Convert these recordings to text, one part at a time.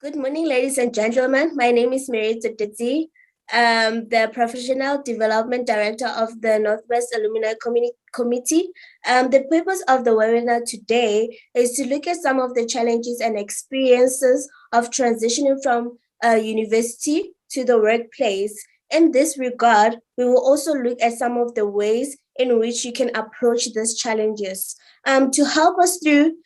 Good morning, ladies and gentlemen. My name is Mary Tsetsi. The Professional Development Director of the Northwest Alumni Committee. The purpose of the webinar today is to look at some of the challenges and experiences of transitioning from university to the workplace. In this regard, we will also look at some of the ways in which you can approach these challenges. To help us through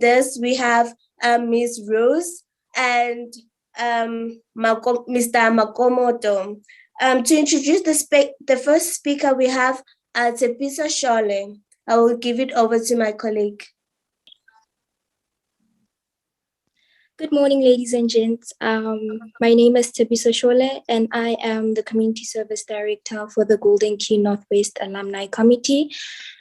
this, we have Ms. Rose and Mr. Makomoto. To introduce the first speaker, we have Tshepiso Shole. I will give it over to my colleague. Good morning, ladies and gents. My name is Tshepiso Shole, and I am the Community Service Director for the Golden Key Northwest Alumni Committee.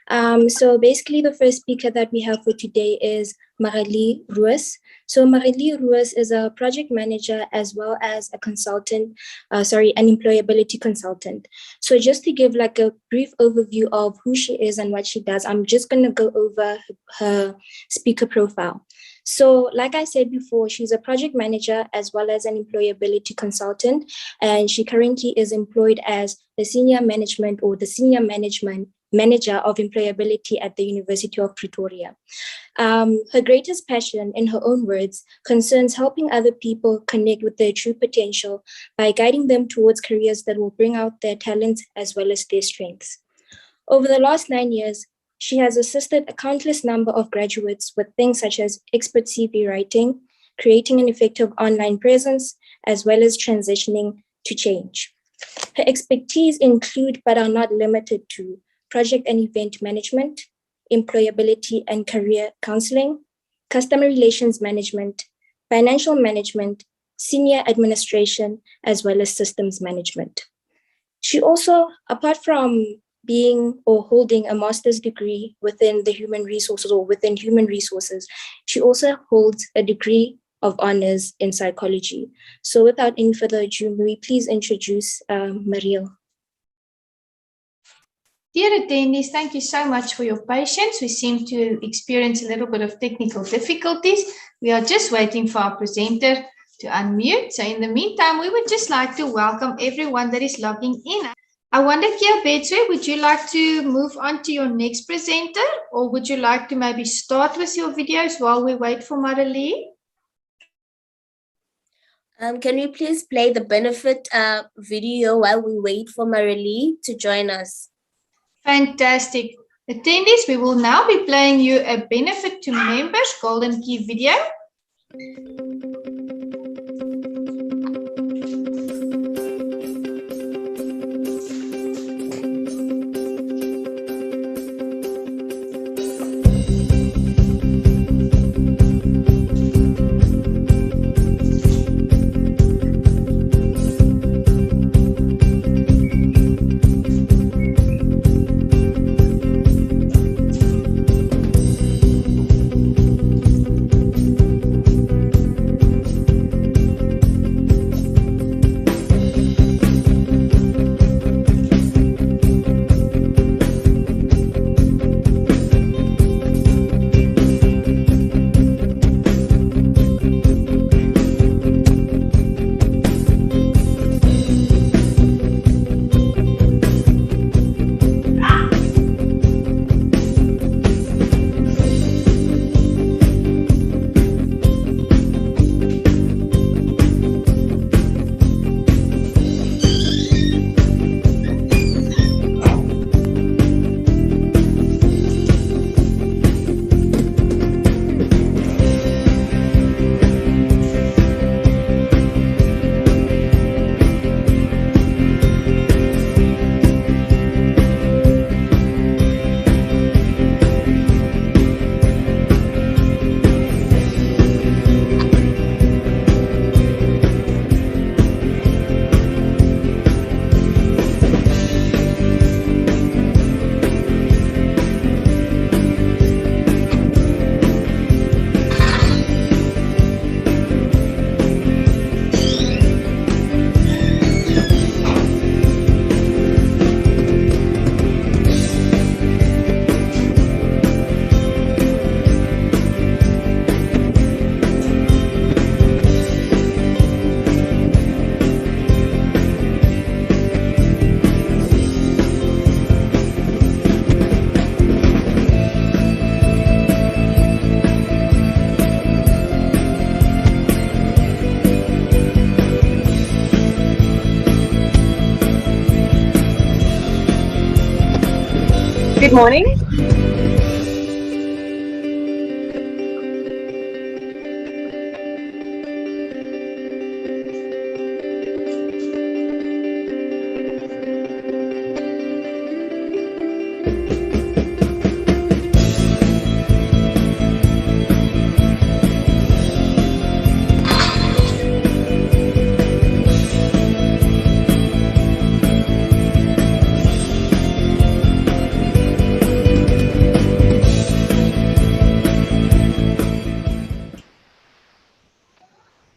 So basically, the first speaker that we have for today is Marali Ruiz. So Marali Ruiz is a project manager as well as a consultant, an employability consultant. So just to give like a brief overview of who she is and what she does, I'm just going to go over her speaker profile. So like I said before, she's a project manager as well as an employability consultant, and she currently is employed as the senior management manager of employability at the University of Pretoria. Her greatest passion, in her own words, concerns helping other people connect with their true potential by guiding them towards careers that will bring out their talents as well as their strengths. Over the last 9 years, she has assisted a countless number of graduates with things such as expert CV writing, creating an effective online presence, as well as transitioning to change. Her expertise include, but are not limited to, project and event management, employability and career counseling, customer relations management, financial management, senior administration, as well as systems management. She also, apart from being or holding a master's degree within the human resources, she also holds a degree of honors in psychology. So without any further ado, may we please introduce Mariel. Dear attendees, thank you so much for your patience. We seem to experience a little bit of technical difficulties. We are just waiting for our presenter to unmute. So in the meantime, we would just like to welcome everyone that is logging in. I wonder, Kia Betswe, would you like to move on to your next presenter, or would you like to maybe start with your videos while we wait for Marali? Can you please play the benefit video while we wait for Marali to join us? Fantastic. Attendees, we will now be playing you a benefit to members Golden Key video. Good morning.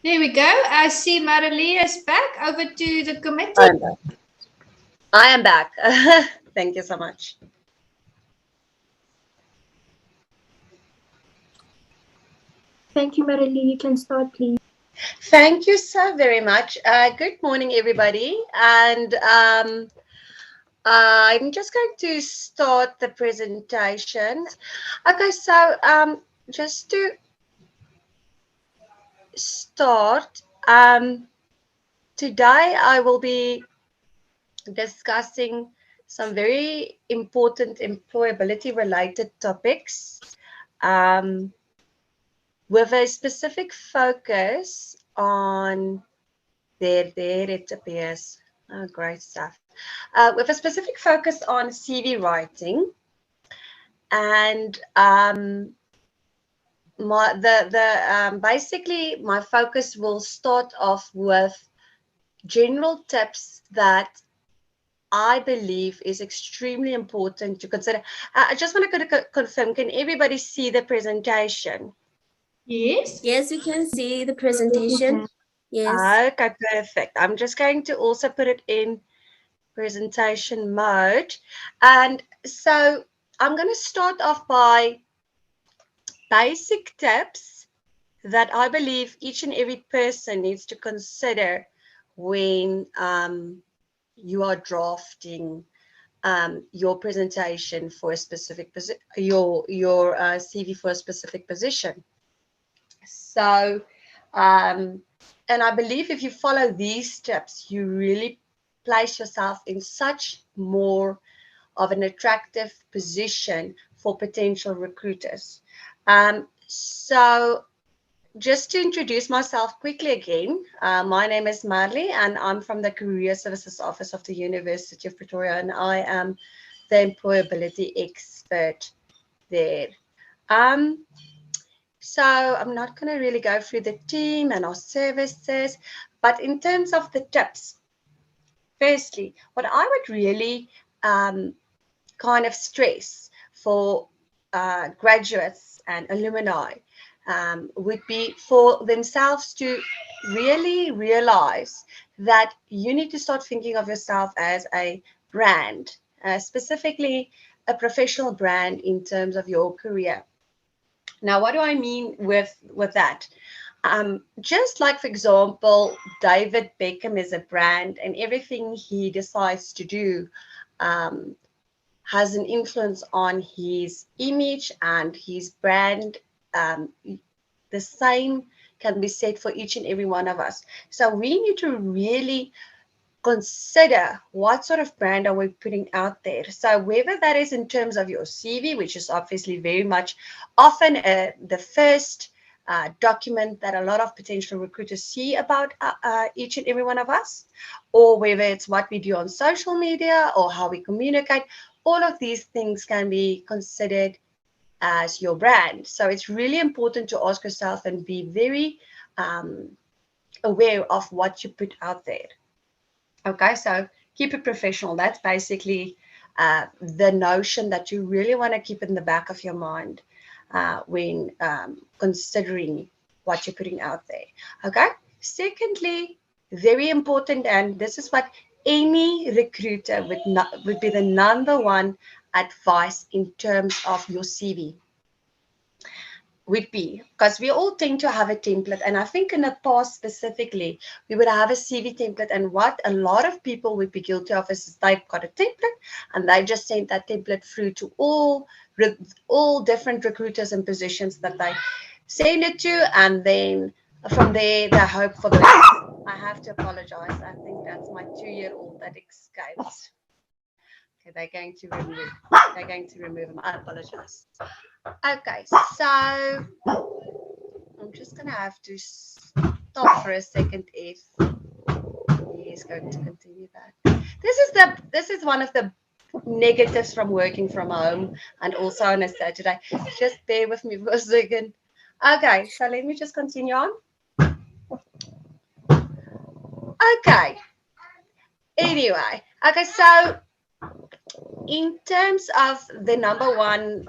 There we go. I see Marali is back. Over to the committee. I am back. Thank you so much. Thank you, Marali. You can start, please. Thank you so very much. Good morning, everybody. And I'm just going to start the presentation. Okay, so just to start, today I will be discussing some very important employability related topics with a specific focus on there it appears. Oh, great stuff. With a specific focus on CV writing, and basically my focus will start off with general tips that I believe is extremely important to consider. I just want to confirm, can everybody see the presentation? Yes. Yes, we can see the presentation. Yes. Okay, perfect. I'm just going to also put it in presentation mode. And so I'm going to start off by basic tips that I believe each and every person needs to consider when you are drafting your presentation for a specific your CV for a specific position. So, and I believe if you follow these steps, you really place yourself in such more of an attractive position for potential recruiters. So just to introduce myself quickly again, my name is Marali and I'm from the Career Services Office of the University of Pretoria, and I am the employability expert there. So I'm not going to really go through the team and our services, but in terms of the tips, firstly, what I would really kind of stress for graduates and alumni would be for themselves to really realize that you need to start thinking of yourself as a brand, specifically a professional brand in terms of your career. Now, what do I mean with that? Just like, for example, David Beckham is a brand, and everything he decides to do has an influence on his image and his brand. The same can be said for each and every one of us. So we need to really consider what sort of brand are we putting out there. So whether that is in terms of your CV, which is obviously very much often the first document that a lot of potential recruiters see about each and every one of us, or whether it's what we do on social media or how we communicate, all of these things can be considered as your brand. So it's really important to ask yourself and be very aware of what you put out there. Okay, so keep it professional. That's basically the notion that you really want to keep in the back of your mind when considering what you're putting out there. Okay, secondly, very important, and this is what any recruiter would be the number one advice in terms of your CV would be, because we all tend to have a template, and I think in the past specifically we would have a CV template, and what a lot of people would be guilty of is they've got a template and they just send that template through to all different recruiters and positions that they send it to, and then from there they hope for the best. I have to apologize, I think that's my 2-year-old that escaped. Okay, Okay, they're going to remove them. I apologize. Okay, so I'm just gonna have to stop for a second if he is going to continue that. This is one of the negatives from working from home and also on a Saturday. Just bear with me for a second. Okay, so let me just continue on. Okay. Anyway, okay, so in terms of the number one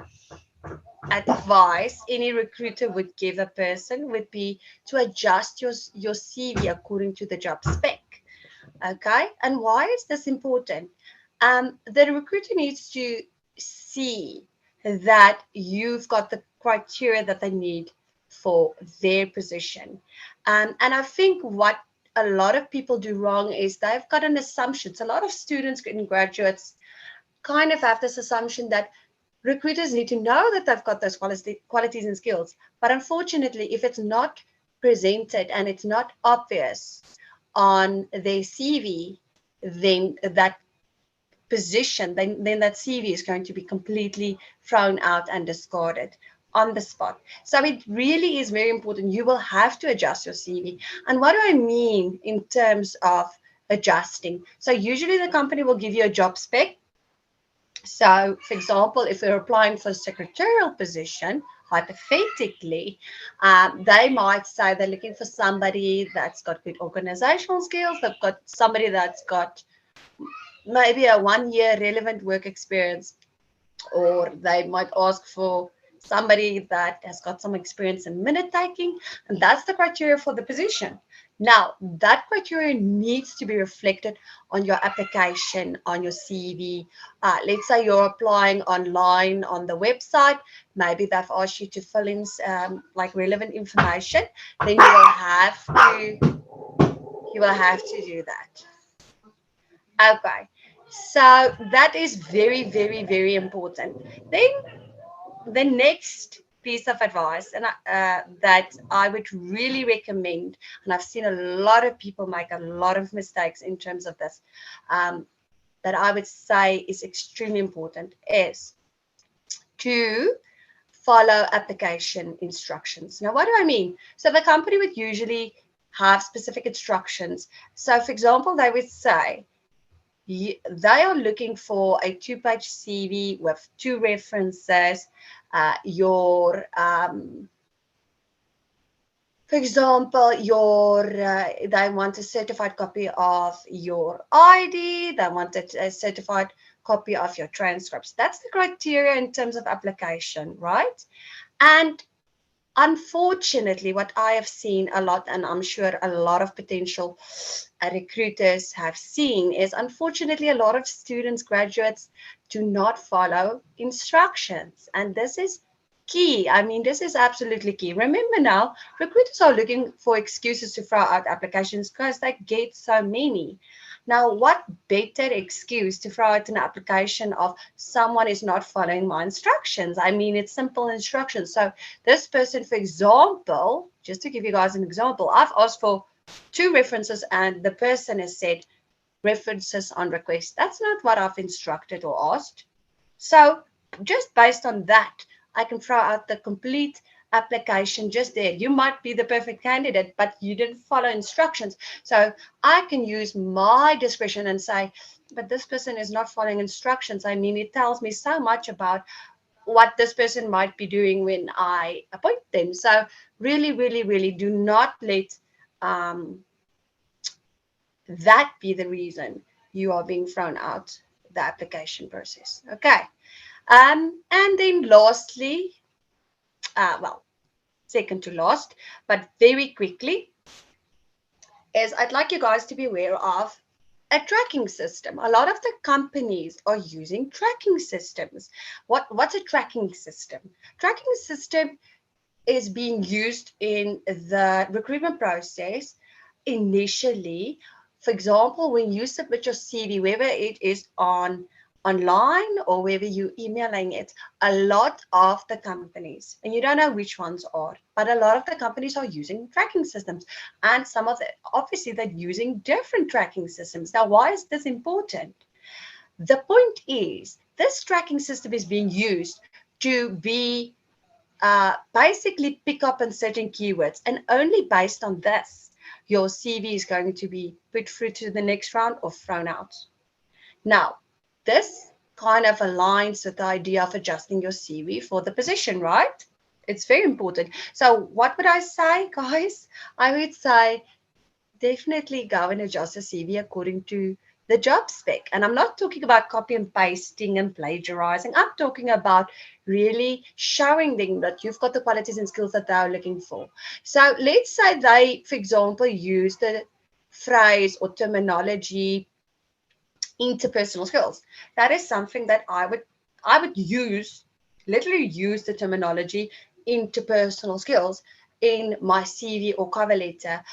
advice any recruiter would give a person would be to adjust your CV according to the job spec. Okay, and why is this important? The recruiter needs to see that you've got the criteria that they need for their position. And I think what a lot of people do wrong is they've got an assumption. So a lot of students and graduates kind of have this assumption that recruiters need to know that they've got those qualities and skills. But unfortunately, if it's not presented and it's not obvious on their CV, then that position, then that CV is going to be completely thrown out and discarded on the spot. So it really is very important. You will have to adjust your CV. And what do I mean in terms of adjusting? So usually the company will give you a job spec. So, for example, if you're applying for a secretarial position, hypothetically, they might say they're looking for somebody that's got good organizational skills. They've got somebody that's got maybe a 1 year relevant work experience, or they might ask for somebody that has got some experience in minute taking, and that's the criteria for the position. Now, that criteria needs to be reflected on your application, on your CV. Let's say you're applying online on the website. Maybe they've asked you to fill in like relevant information. Then you will have to do that. Okay, so that is very, very, very important. Then the next piece of advice and that I would really recommend, and I've seen a lot of people make a lot of mistakes in terms of this, that I would say is extremely important, is to follow application instructions. Now, what do I mean? So the company would usually have specific instructions. So, for example, they would say, they are looking for a 2-page CV with 2 references. For example, they want a certified copy of your ID. They want a certified copy of your transcripts. That's the criteria in terms of application, right? And unfortunately, what I have seen a lot, and I'm sure a lot of potential recruiters have seen, is unfortunately a lot of students, graduates, do not follow instructions. And this is key. I mean, this is absolutely key. Remember now, recruiters are looking for excuses to throw out applications because they get so many. Now, what better excuse to throw out an application of someone is not following my instructions? I mean, it's simple instructions. So this person, for example, just to give you guys an example, I've asked for 2 references and the person has said references on request. That's not what I've instructed or asked. So just based on that, I can throw out the complete application just there. You might be the perfect candidate, but you didn't follow instructions. So I can use my discretion and say, but this person is not following instructions. I mean, it tells me so much about what this person might be doing when I appoint them. So really, really, really do not let that be the reason you are being thrown out the application process. Okay. And then lastly, second to last, but very quickly, is I'd like you guys to be aware of a tracking system. A lot of the companies are using tracking systems. What's a tracking system? Tracking system is being used in the recruitment process initially. For example, when you submit your CV, whether it is online or whether you're emailing it, a lot of the companies, and you don't know which ones are, but a lot of the companies are using tracking systems, and obviously they're using different tracking systems. Now, why is this important? The point is, this tracking system is being used to be basically pick up on certain keywords, and only based on this, your CV is going to be put through to the next round or thrown out. Now, this kind of aligns with the idea of adjusting your CV for the position, right? It's very important. So what would I say, guys? I would say definitely go and adjust your CV according to the job spec. And I'm not talking about copy and pasting and plagiarizing. I'm talking about really showing them that you've got the qualities and skills that they're looking for. So let's say they, for example, use the phrase or terminology interpersonal skills. That is something that I would use, literally use the terminology interpersonal skills in my CV or cover letter,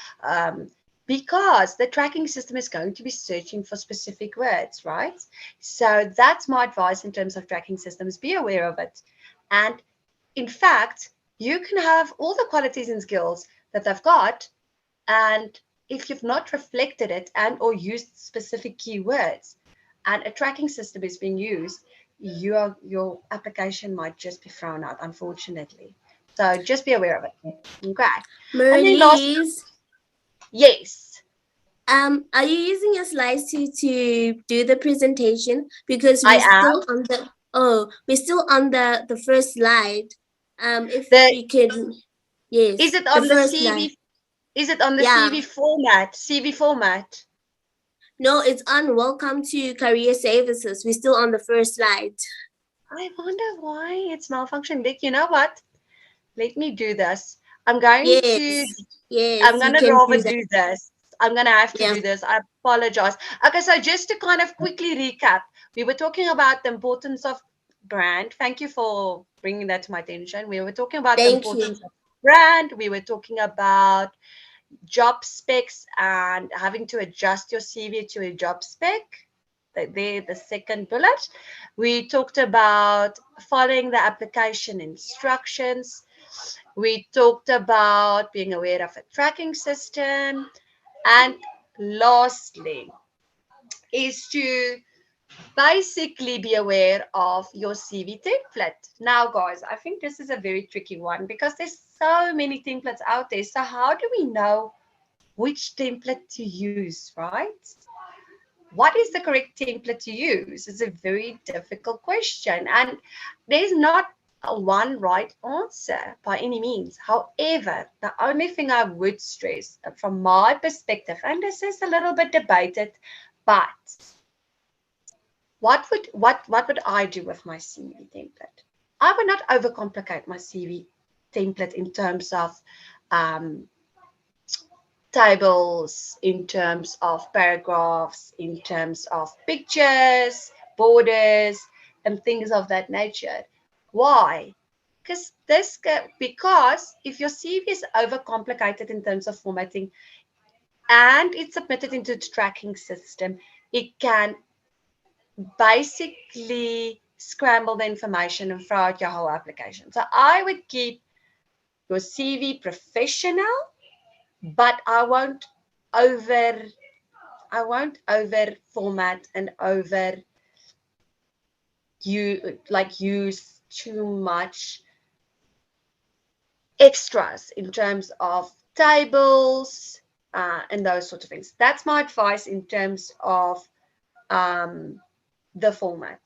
because the tracking system is going to be searching for specific words, right? So that's my advice in terms of tracking systems. Be aware of it. And in fact, you can have all the qualities and skills that they've got, and if you've not reflected it and or used specific keywords and a tracking system is being used, your application might just be thrown out, unfortunately. So just be aware of it. Okay. And then last, Marlies, yes. are you using your slides to do the presentation? Because I we're am. still on the first slide. If The we can, yes, is it the on the first slide. CV? Is it on the Yeah. CV format? CV format. No, it's on Welcome to Career Services. We're still on the first slide. I wonder why it's malfunctioning. Dick, you know what? Let me do this. I'm going to. Yes, I'm you gonna can rather do that. do this. I'm gonna have to Yeah. do this. I apologize. Okay, so just to kind of quickly recap, we were talking about the importance of brand. Thank you for bringing that to my attention. We were talking about the Thank you. importance of brand. We were talking about job specs and having to adjust your CV to a job spec. There, the second bullet. We talked about following the application instructions. We talked about being aware of a tracking system. And lastly, is to basically be aware of your CV template. Now, guys, I think this is a very tricky one because there's so many templates out there. So how do we know which template to use, right? What is the correct template to use? It's a very difficult question. And there's not a one right answer by any means. However, the only thing I would stress from my perspective, and this is a little bit debated, but what would I do with my CV template? I would not overcomplicate my CV template in terms of tables, in terms of paragraphs, in terms of pictures, borders, and things of that nature. Why? Because if your CV is overcomplicated in terms of formatting and it's submitted into the tracking system, it can basically scramble the information and throw out your whole application. So I would keep your CV professional, but I won't over format and use too much extras in terms of tables and those sort of things. That's my advice in terms of the format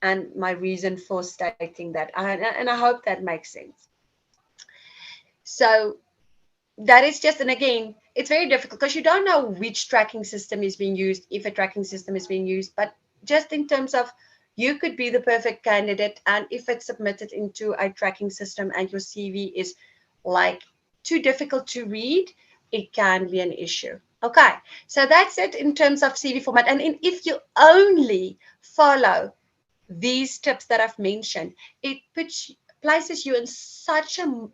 and my reason for stating that. And I hope that makes sense. So that is just, and again, it's very difficult because you don't know which tracking system is being used, if a tracking system is being used, but just in terms of you could be the perfect candidate, and if it's submitted into a tracking system and your CV is like too difficult to read, it can be an issue. Okay, so that's it in terms of CV format. And if you only follow these tips that I've mentioned, it places you in such a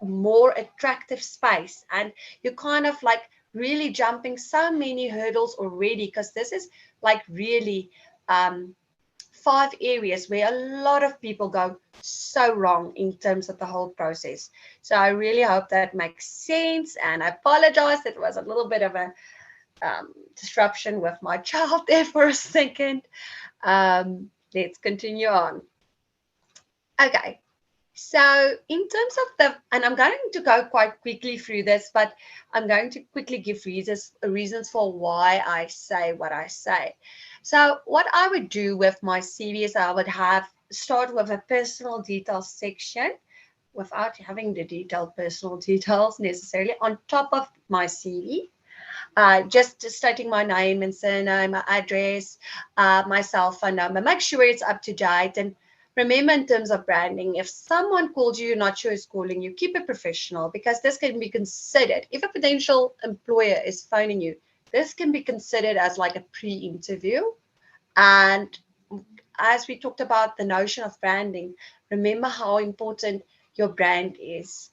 more attractive space, and you're kind of like really jumping so many hurdles already, because this is like really 5 areas where a lot of people go so wrong in terms of the whole process. So I really hope that makes sense, and I apologize, it was a little bit of a disruption with my child there for a second, Let's continue on. Okay. So in terms of and I'm going to go quite quickly through this, but I'm going to quickly give reasons for why I say what I say. So what I would do with my CV is I would start with a personal details section without having the detailed personal details necessarily on top of my CV. Just stating my name and surname, my address, my cell phone number. Make sure it's up to date. And remember, in terms of branding, if someone calls you, you're not sure who's calling you, keep it professional, because this can be considered, if a potential employer is phoning you, this can be considered as like a pre-interview. And as we talked about the notion of branding, remember how important your brand is.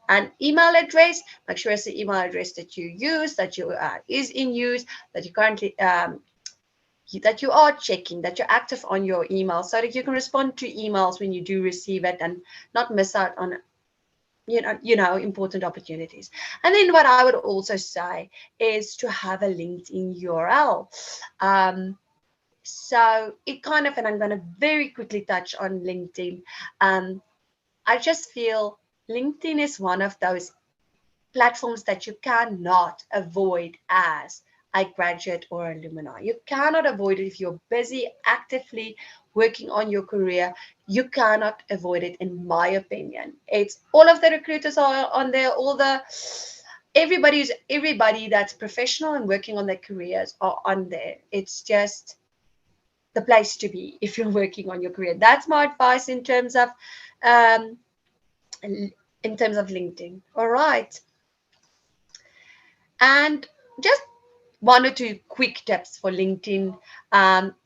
An email address, make sure it's the email address that you use, that you is in use, that you currently that you are checking, that you're active on your email, so that you can respond to emails when you do receive it and not miss out on important opportunities. And then what I would also say is to have a LinkedIn URL. So it kind of, and I'm going to very quickly touch on LinkedIn. I just feel LinkedIn is one of those platforms that you cannot avoid as a graduate or alumni. You cannot avoid it if you're busy actively working on your career. You cannot avoid it, in my opinion. It's all of the recruiters are on there, everybody that's professional and working on their careers are on there. It's just the place to be if you're working on your career. That's my advice in terms of LinkedIn. All right. And just one or two quick tips for LinkedIn,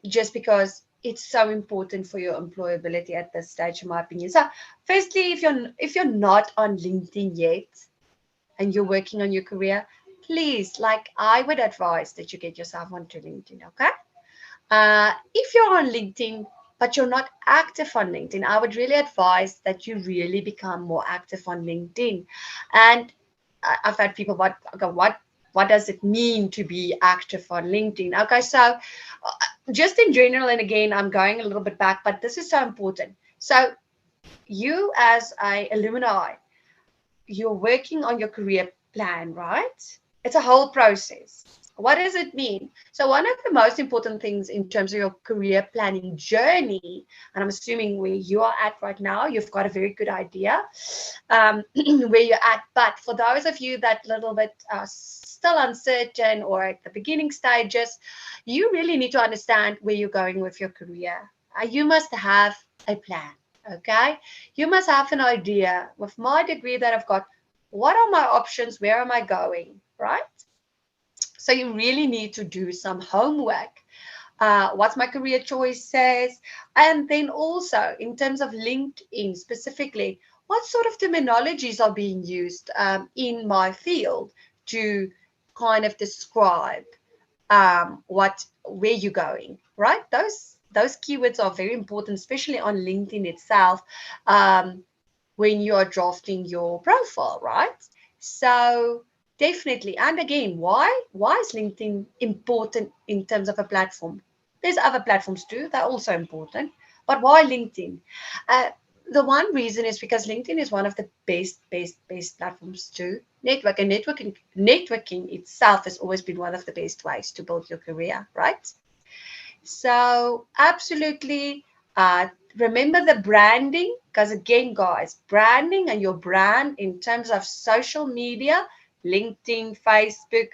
just because it's so important for your employability at this stage, in my opinion. So firstly, if you're not on LinkedIn yet and you're working on your career, please, like I would advise that you get yourself onto LinkedIn, okay? If you're on LinkedIn, but you're not active on LinkedIn, I would really advise that you really become more active on LinkedIn. And I've had people, what does it mean to be active on LinkedIn? Okay, so just in general, and again, I'm going a little bit back, but this is so important. So you as a alumni, you're working on your career plan, right? It's a whole process. What does it mean? So one of the most important things in terms of your career planning journey, and I'm assuming where you are at right now, you've got a very good idea where you're at. But for those of you that little bit still uncertain or at the beginning stages, you really need to understand where you're going with your career. You must have a plan, okay? You must have an idea. With my degree that I've got, what are my options? Where am I going, right? So you really need to do some homework. What's my career choices? And then also in terms of LinkedIn specifically, what sort of terminologies are being used in my field to kind of describe where you're going, right? Those keywords are very important, especially on LinkedIn itself, when you are drafting your profile, right? So definitely. And again, why is LinkedIn important in terms of a platform? There's other platforms too, they're also important. But why LinkedIn? The one reason is because LinkedIn is one of the best platforms to network. And networking itself has always been one of the best ways to build your career, right? So absolutely, remember the branding, because again, guys, branding and your brand in terms of social media, LinkedIn, Facebook,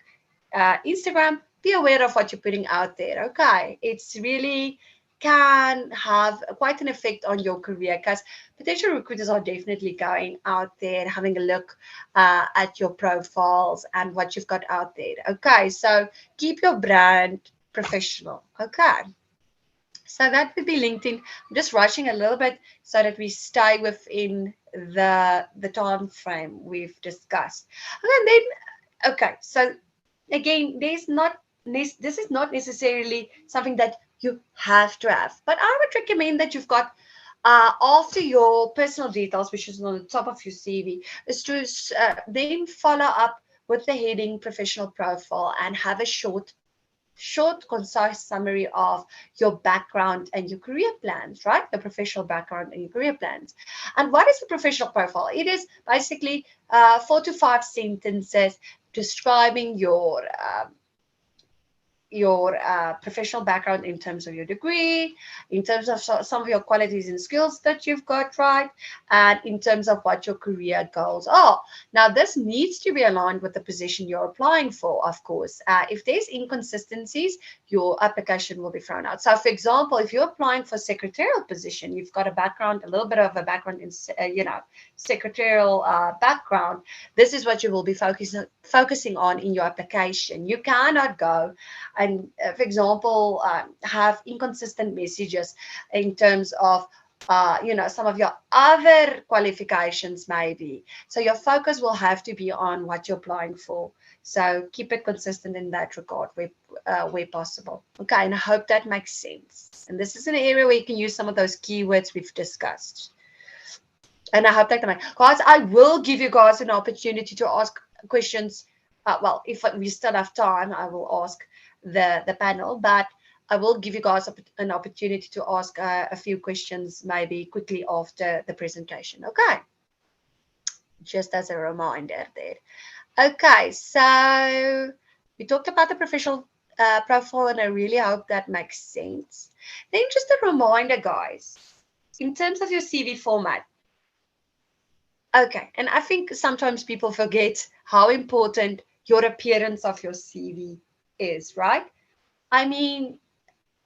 Instagram, be aware of what you're putting out there, okay? It's really can have quite an effect on your career, because potential recruiters are definitely going out there having a look at your profiles and what you've got out there, okay? So keep your brand professional, okay? So that would be LinkedIn. I'm just rushing a little bit so that we stay within the time frame we've discussed. And then, okay, so again, this is not necessarily something that you have to have, but I would recommend that you've got after your personal details, which is on the top of your CV, is to then follow up with the heading professional profile and have a short short, concise summary of your background and your career plans, right? Your professional background and your career plans. And what is a professional profile? It is basically 4 to 5 sentences describing your professional background in terms of your degree, in terms of some of your qualities and skills that you've got, right? And in terms of what your career goals are. Now, this needs to be aligned with the position you're applying for, of course. If there's inconsistencies, your application will be thrown out. So, for example, if you're applying for a secretarial position, you've got a little bit of a background in, secretarial background, this is what you will be focusing on in your application. You cannot go and, for example, have inconsistent messages in terms of, some of your other qualifications maybe. So your focus will have to be on what you're applying for. So keep it consistent in that regard where possible. Okay, and I hope that makes sense. And this is an area where you can use some of those keywords we've discussed. And I hope that makes sense. Guys, I will give you guys an opportunity to ask questions. Well, if we still have time, I will ask the panel, but I will give you guys an opportunity to ask a few questions maybe quickly after the presentation. Okay, just as a reminder there. Okay, so we talked about the professional profile, and I really hope that makes sense. Then just a reminder, guys, in terms of your CV format. Okay, and I think sometimes people forget how important your appearance of your CV is, right? I mean,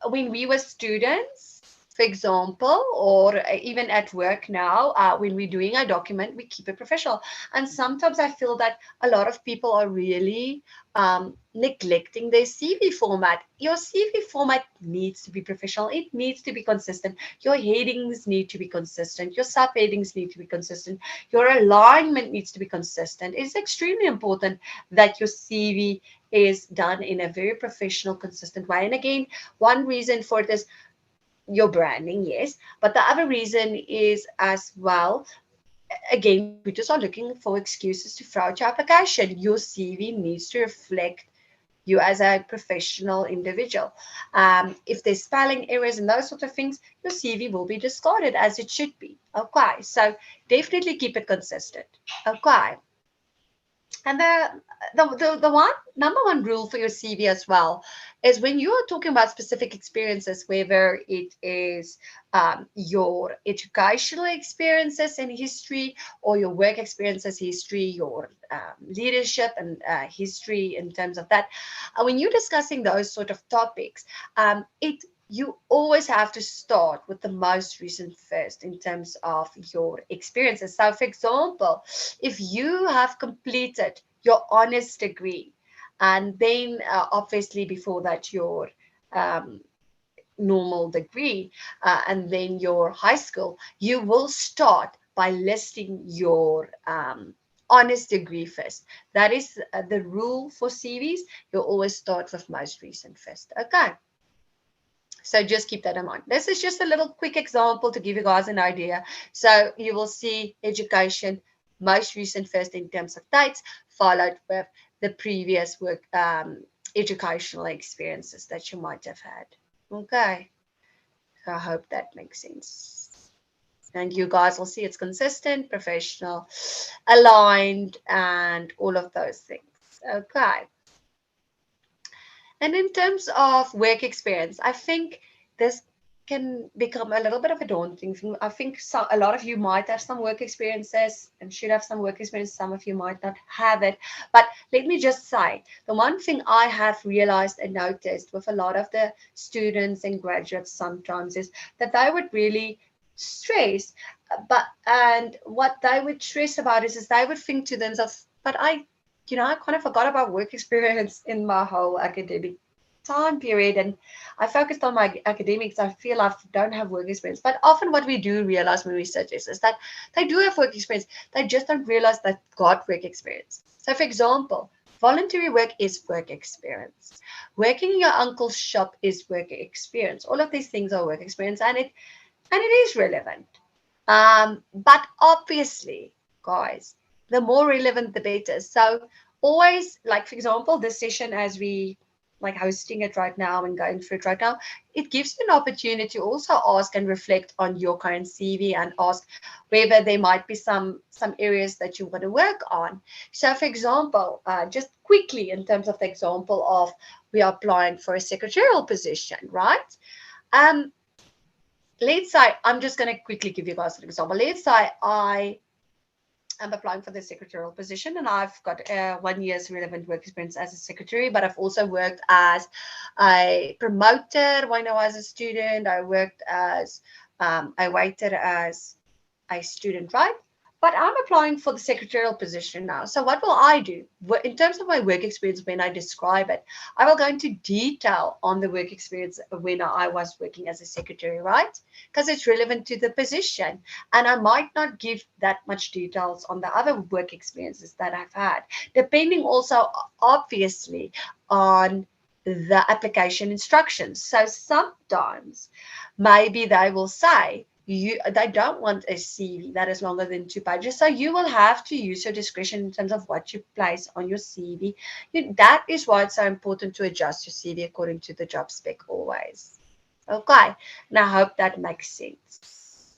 when we were students, for example, or even at work now, when we're doing a document, we keep it professional. And sometimes I feel that a lot of people are really neglecting their CV format. Your CV format needs to be professional. It needs to be consistent. Your headings need to be consistent. Your subheadings need to be consistent. Your alignment needs to be consistent. It's extremely important that your CV is done in a very professional, consistent way. And again, one reason for this, your branding, yes, but the other reason is as well, again, recruiters are looking for excuses to throw out your application. Your CV needs to reflect you as a professional individual. If there's spelling errors and those sort of things, your CV will be discarded as it should be. Okay, so definitely keep it consistent. Okay. And the number one rule for your CV as well is when you are talking about specific experiences, whether it is your educational experiences and history, or your work experiences, history, your leadership and history in terms of that, when you're discussing those sort of topics, you always have to start with the most recent first in terms of your experiences. So, for example, if you have completed your honors degree, and then obviously before that your normal degree, and then your high school, you will start by listing your honors degree first. That is the rule for CVs. You'll always start with most recent first. Okay. So just keep that in mind. This is just a little quick example to give you guys an idea. So you will see education, most recent first in terms of dates, followed with the previous work, educational experiences that you might have had. Okay. So I hope that makes sense. And you guys will see it's consistent, professional, aligned, and all of those things. Okay. And in terms of work experience, I think this can become a little bit of a daunting thing. I think a lot of you might have some work experiences and should have some work experience. Some of you might not have it. But let me just say, the one thing I have realized and noticed with a lot of the students and graduates sometimes is that they would really stress. And what they would stress about is they would think to themselves, but I kind of forgot about work experience in my whole academic time period, and I focused on my academics. I feel I don't have work experience. But often what we do realize when we research this is that they do have work experience. They just don't realize they've got work experience. So, for example, voluntary work is work experience. Working in your uncle's shop is work experience. All of these things are work experience, and it is relevant. But obviously, guys, the more relevant, the better. So always, like, for example, this session, as we like hosting it right now and going through it right now, it gives you an opportunity to also ask and reflect on your current CV and ask whether there might be some areas that you want to work on. So, for example, just quickly in terms of the example of we are applying for a secretarial position, right? Um, let's say I'm just going to quickly give you guys an example. Let's say I'm applying for the secretarial position and I've got 1 year's relevant work experience as a secretary, but I've also worked as a promoter when I was a student. I worked as, I waited as a student, right? But I'm applying for the secretarial position now. So what will I do? In terms of my work experience, when I describe it, I will go into detail on the work experience when I was working as a secretary, right? Because it's relevant to the position. And I might not give that much details on the other work experiences that I've had, depending also, obviously, on the application instructions. So sometimes maybe they will say, they don't want a CV that is longer than 2 pages. So you will have to use your discretion in terms of what you place on your CV. That is why it's so important to adjust your CV according to the job spec always. Okay, and I hope that makes sense.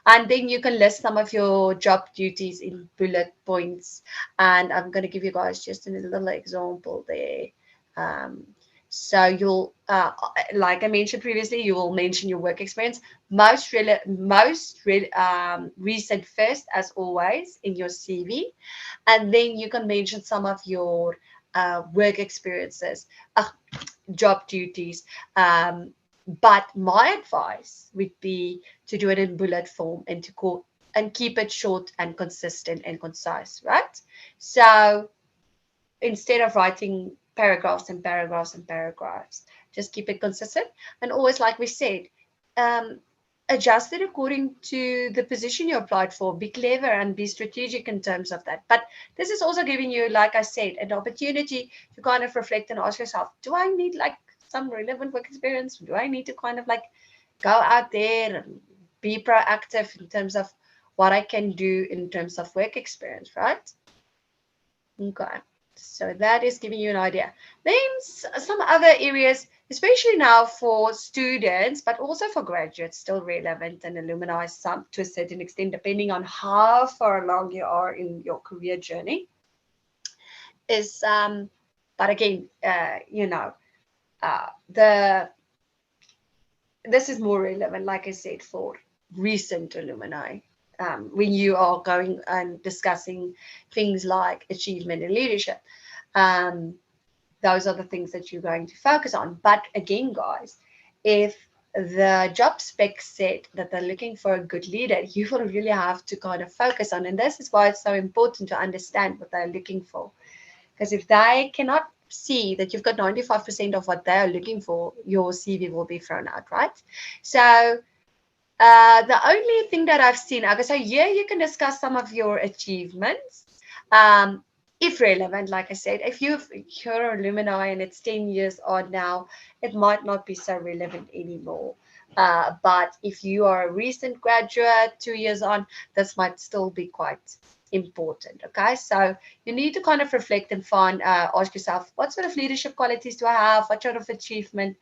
And then you can list some of your job duties in bullet points. And I'm going to give you guys just a little example there. So you'll, like I mentioned previously, you will mention your work experience, recent first, as always, in your CV, and then you can mention some of your work experiences, job duties. But my advice would be to do it in bullet form and and keep it short and consistent and concise, right? So instead of writing paragraphs and paragraphs and paragraphs, just keep it consistent. And always, like we said, adjust it according to the position you applied for. Be clever and be strategic in terms of that. But this is also giving you, like I said, an opportunity to kind of reflect and ask yourself, do I need like some relevant work experience? Do I need to kind of like go out there and be proactive in terms of what I can do in terms of work experience, right? Okay. So that is giving you an idea. Then some other areas, especially now for students, but also for graduates, still relevant and alumni some to a certain extent, depending on how far along you are in your career journey. Is but again, this is more relevant, like I said, for recent alumni. When you are going and discussing things like achievement and leadership. Those are the things that you're going to focus on. But again, guys, if the job spec said that they're looking for a good leader, you will really have to kind of focus on. And this is why it's so important to understand what they're looking for. Because if they cannot see that you've got 95% of what they are looking for, your CV will be thrown out, right? So the only thing that I've seen, okay, so yeah, you can discuss some of your achievements, if relevant. Like I said, if you're an alumni and it's 10 years on now, it might not be so relevant anymore. But if you are a recent graduate, 2 years on, this might still be quite important. Okay, so you need to kind of reflect and ask yourself, what sort of leadership qualities do I have? What sort of achievements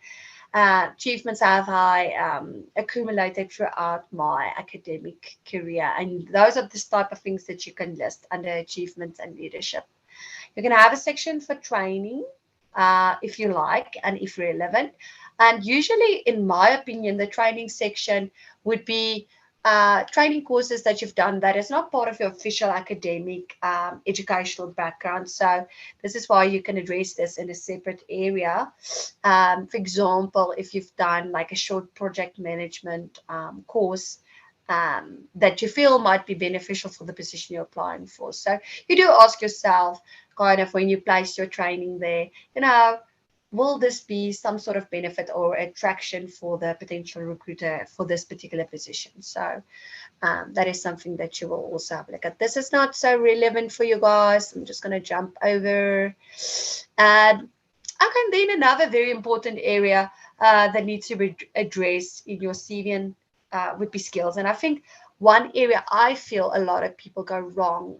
have I accumulated throughout my academic career? And those are the type of things that you can list under achievements and leadership. You can have a section for training, if you like, and if relevant. And usually, in my opinion, the training section would be training courses that you've done that is not part of your official academic educational background. So this is why you can address this in a separate area. For example, if you've done like a short project management course that you feel might be beneficial for the position you're applying for. So you do ask yourself, kind of when you place your training there, will this be some sort of benefit or attraction for the potential recruiter for this particular position? So that is something that you will also have a look at. This is not so relevant for you guys. I'm just going to jump over. Okay, then another very important area that needs to be addressed in your CV would be skills. And I think one area I feel a lot of people go wrong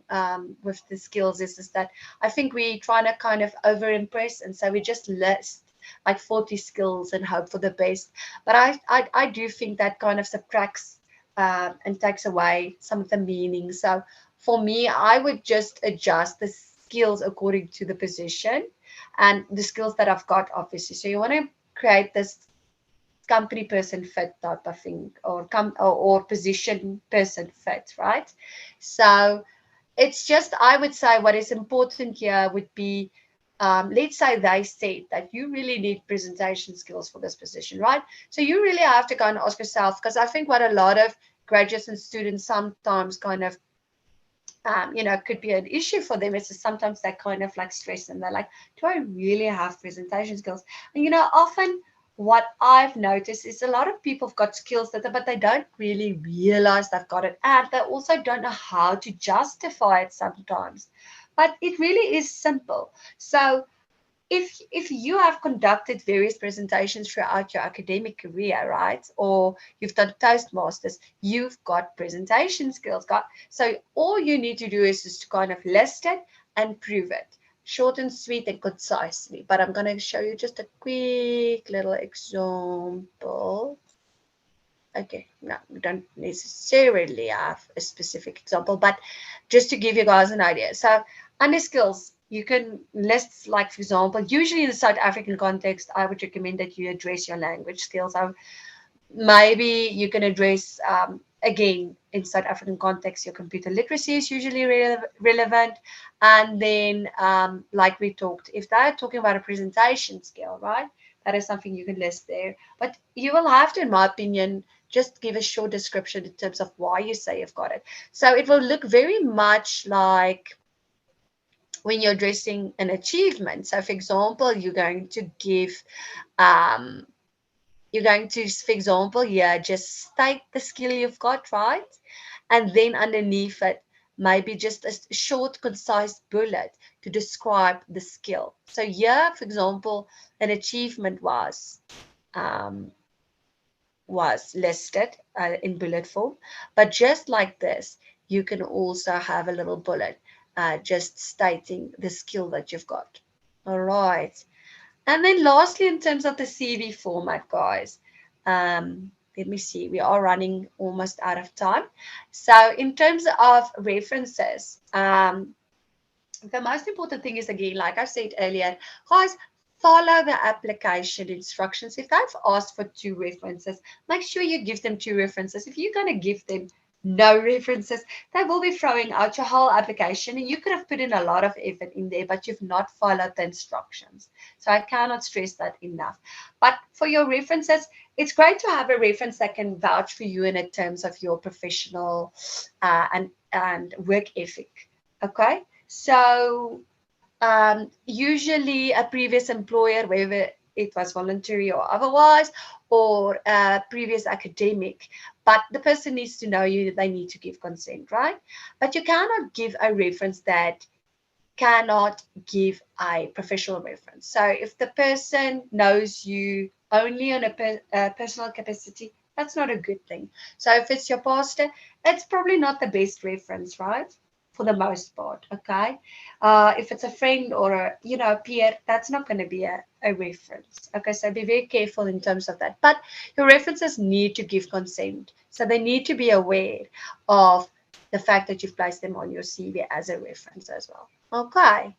with the skills is that I think we trying to kind of over impress, and so we just list like 40 skills and hope for the best. But I do think that kind of subtracts and takes away some of the meaning. So for me, I would just adjust the skills according to the position and the skills that I've got, obviously. So you want to create this company person fit type of thing, or position person fit, right? So it's just, I would say what is important here would be, let's say they said that you really need presentation skills for this position, right? So you really have to go and ask yourself, because I think what a lot of graduates and students sometimes kind of could be an issue for them is that sometimes they kind of like stress and they're like, do I really have presentation skills? And often what I've noticed is a lot of people have got skills but they don't really realize they've got it, and they also don't know how to justify it sometimes. But it really is simple. So if you have conducted various presentations throughout your academic career, right, or you've done Toastmasters, you've got presentation skills. So all you need to do is just to kind of list it and prove it. Short and sweet and concisely. But I'm going to show you just a quick little example. Okay, no, we don't necessarily have a specific example, but just to give you guys an idea. So under skills, you can list, like, for example, usually in the South African context, I would recommend that you address your language skills. Maybe you can address, again, in South African context, your computer literacy is usually relevant. And then, like we talked, if they're talking about a presentation skill, right, that is something you can list there. But you will have to, in my opinion, just give a short description in terms of why you say you've got it. So it will look very much like when you're addressing an achievement. So, for example, you're going to, for example, just state the skill you've got, right? And then underneath it, maybe just a short, concise bullet to describe the skill. So here, for example, an achievement was listed in bullet form. But just like this, you can also have a little bullet just stating the skill that you've got. All right. And then lastly, in terms of the CV format, guys, let me see, we are running almost out of time. So in terms of references, the most important thing is, again, like I said earlier, guys, follow the application instructions. If they've asked for 2 references, make sure you give them 2 references. If you're going to give them no references, they will be throwing out your whole application, and you could have put in a lot of effort in there, but you've not followed the instructions. So I cannot stress that enough. But for your references, it's great to have a reference that can vouch for you in terms of your professional and work ethic. Okay, so usually a previous employer, whether it was voluntary or otherwise, or a previous academic, but the person needs to know you, they need to give consent, right? But you cannot give a reference that cannot give a professional reference. So if the person knows you only on a personal capacity, that's not a good thing. So if it's your pastor, it's probably not the best reference, right? For the most part, okay? If it's a friend or a peer, that's not going to be a reference. Okay, so be very careful in terms of that. But your references need to give consent. So they need to be aware of the fact that you've placed them on your CV as a reference as well. Okay.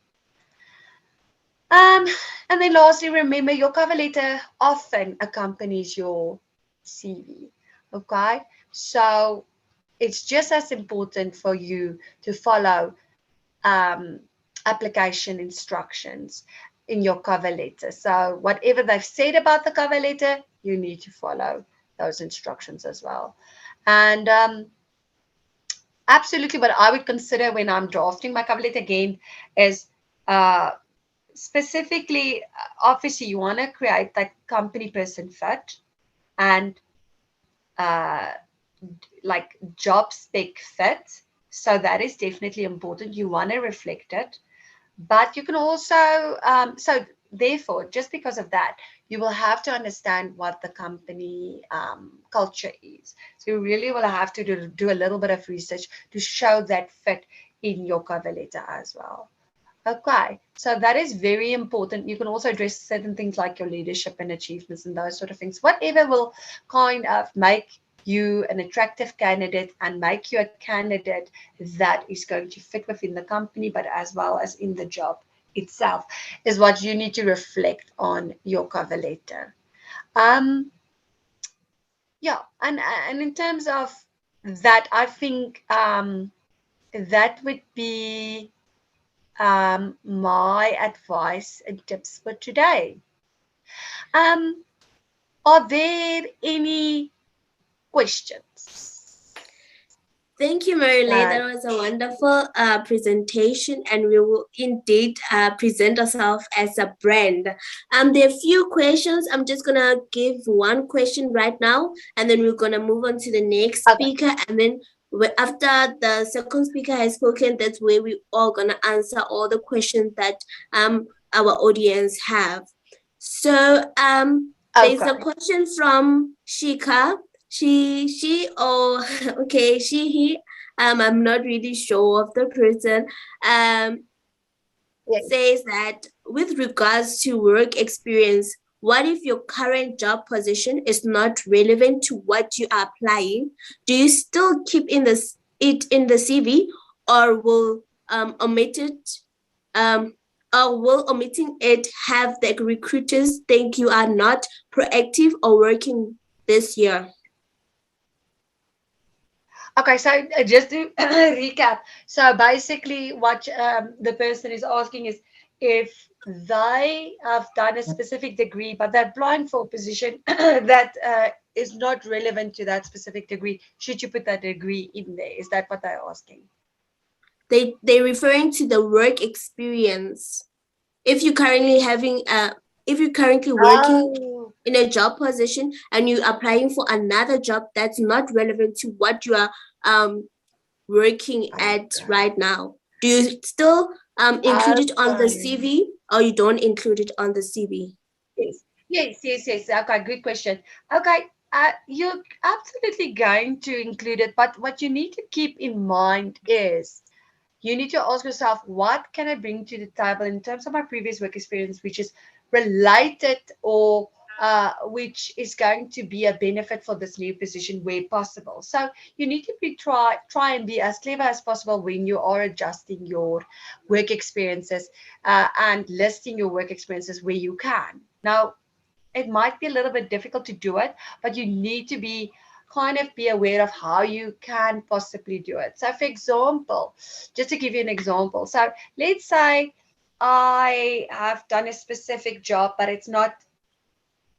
And then lastly, remember, your cover letter often accompanies your CV. Okay, so it's just as important for you to follow application instructions in your cover letter. So whatever they've said about the cover letter, you need to follow those instructions as well. And absolutely, what I would consider when I'm drafting my cover letter, again, is specifically, obviously, you want to create that company person fit and like job spec fit. So that is definitely important. You want to reflect it. But you can also, so therefore, just because of that, you will have to understand what the company culture is. So you really will have to do a little bit of research to show that fit in your cover letter as well. Okay, so that is very important. You can also address certain things like your leadership and achievements and those sort of things. Whatever will kind of make you an attractive candidate and make you a candidate that is going to fit within the company, but as well as in the job itself, is what you need to reflect on your cover letter. Yeah, and in terms of that, I think that would be my advice and tips for today. Um, are there any questions? Thank you, Marali. Uh, That was a wonderful presentation, and we will indeed present ourselves as a brand. There are few questions. I'm just gonna give one question right now, and then we're gonna move on to the next Okay. speaker, and then after the second speaker has spoken, that's where we all gonna answer all the questions that our audience have. So there's a Okay. question from Shika. Okay, he, I'm not really sure of the person, Yes. says that with regards to work experience, what if your current job position is not relevant to what you are applying? Do you still keep it in the CV, or will omit it? Or will omitting it have the recruiters think you are not proactive or working this year? Okay, so just to recap, so basically what the person is asking is if they have done a specific degree, but they're applying for a position that is not relevant to that specific degree, should you put that degree in there? Is that what they're asking? They're referring to the work experience. If you're currently working Oh, in a job position and you're applying for another job that's not relevant to what you are working at okay. right now, do you still include it on the Okay. CV, or you don't include it on the CV? Yes. Okay, good question. Okay, you're absolutely going to include it, but what you need to keep in mind is you need to ask yourself, what can I bring to the table in terms of my previous work experience, which is related or which is going to be a benefit for this new position where possible. So you need to try and be as clever as possible when you are adjusting your work experiences and listing your work experiences where you can. Now, it might be a little bit difficult to do it, but you need to be aware of how you can possibly do it. So, for example, just to give you an example, so let's say I have done a specific job, but it's not,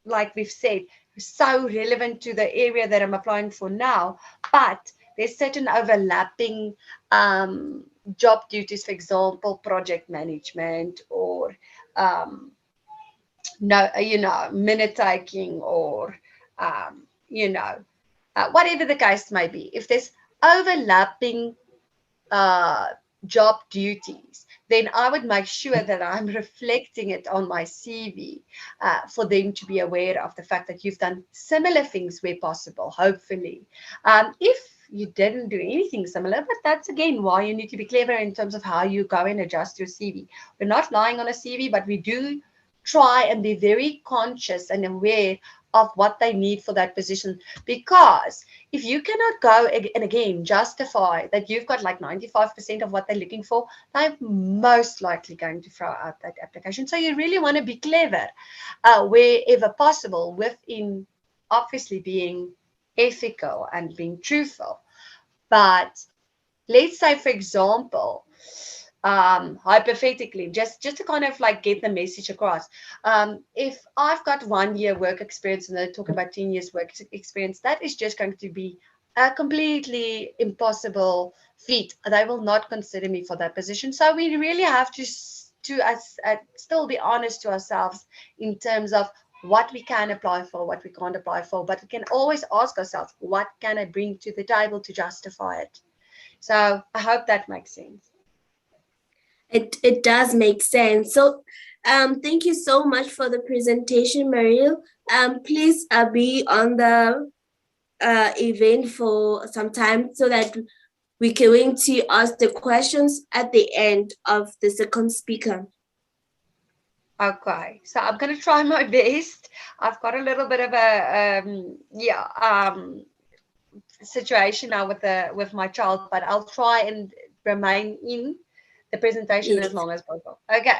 like we've said, so relevant to the area that I'm applying for now, but there's certain overlapping job duties, for example, project management or no, minute taking or, you know, whatever the case may be. If there's overlapping uh, job duties, then I would make sure that I'm reflecting it on my CV for them to be aware of the fact that you've done similar things where possible, hopefully. If you didn't do anything similar, but that's again why you need to be clever in terms of how you go and adjust your CV. We're not lying on a CV, but we do try and be very conscious and aware of what they need for that position, because if you cannot go and again justify that you've got like 95% of what they're looking for, they're most likely going to throw out that application. So you really want to be clever wherever possible, within obviously being ethical and being truthful. But let's say, for example, hypothetically, just to kind of like get the message across, if I've got 1 year work experience and they're talking about 10 years work experience, that is just going to be a completely impossible feat. They will not consider me for that position. So we really have to still be honest to ourselves in terms of what we can apply for, what we can't apply for, but we can always ask ourselves, what can I bring to the table to justify it? So I hope that makes sense. It does make sense. So thank you so much for the presentation, Mariel. Please be on the event for some time so that we're going to ask the questions at the end of the second speaker. Okay, so I'm going to try my best. I've got a little bit of a situation now with my child, but I'll try and remain in the presentation as long as possible. Okay.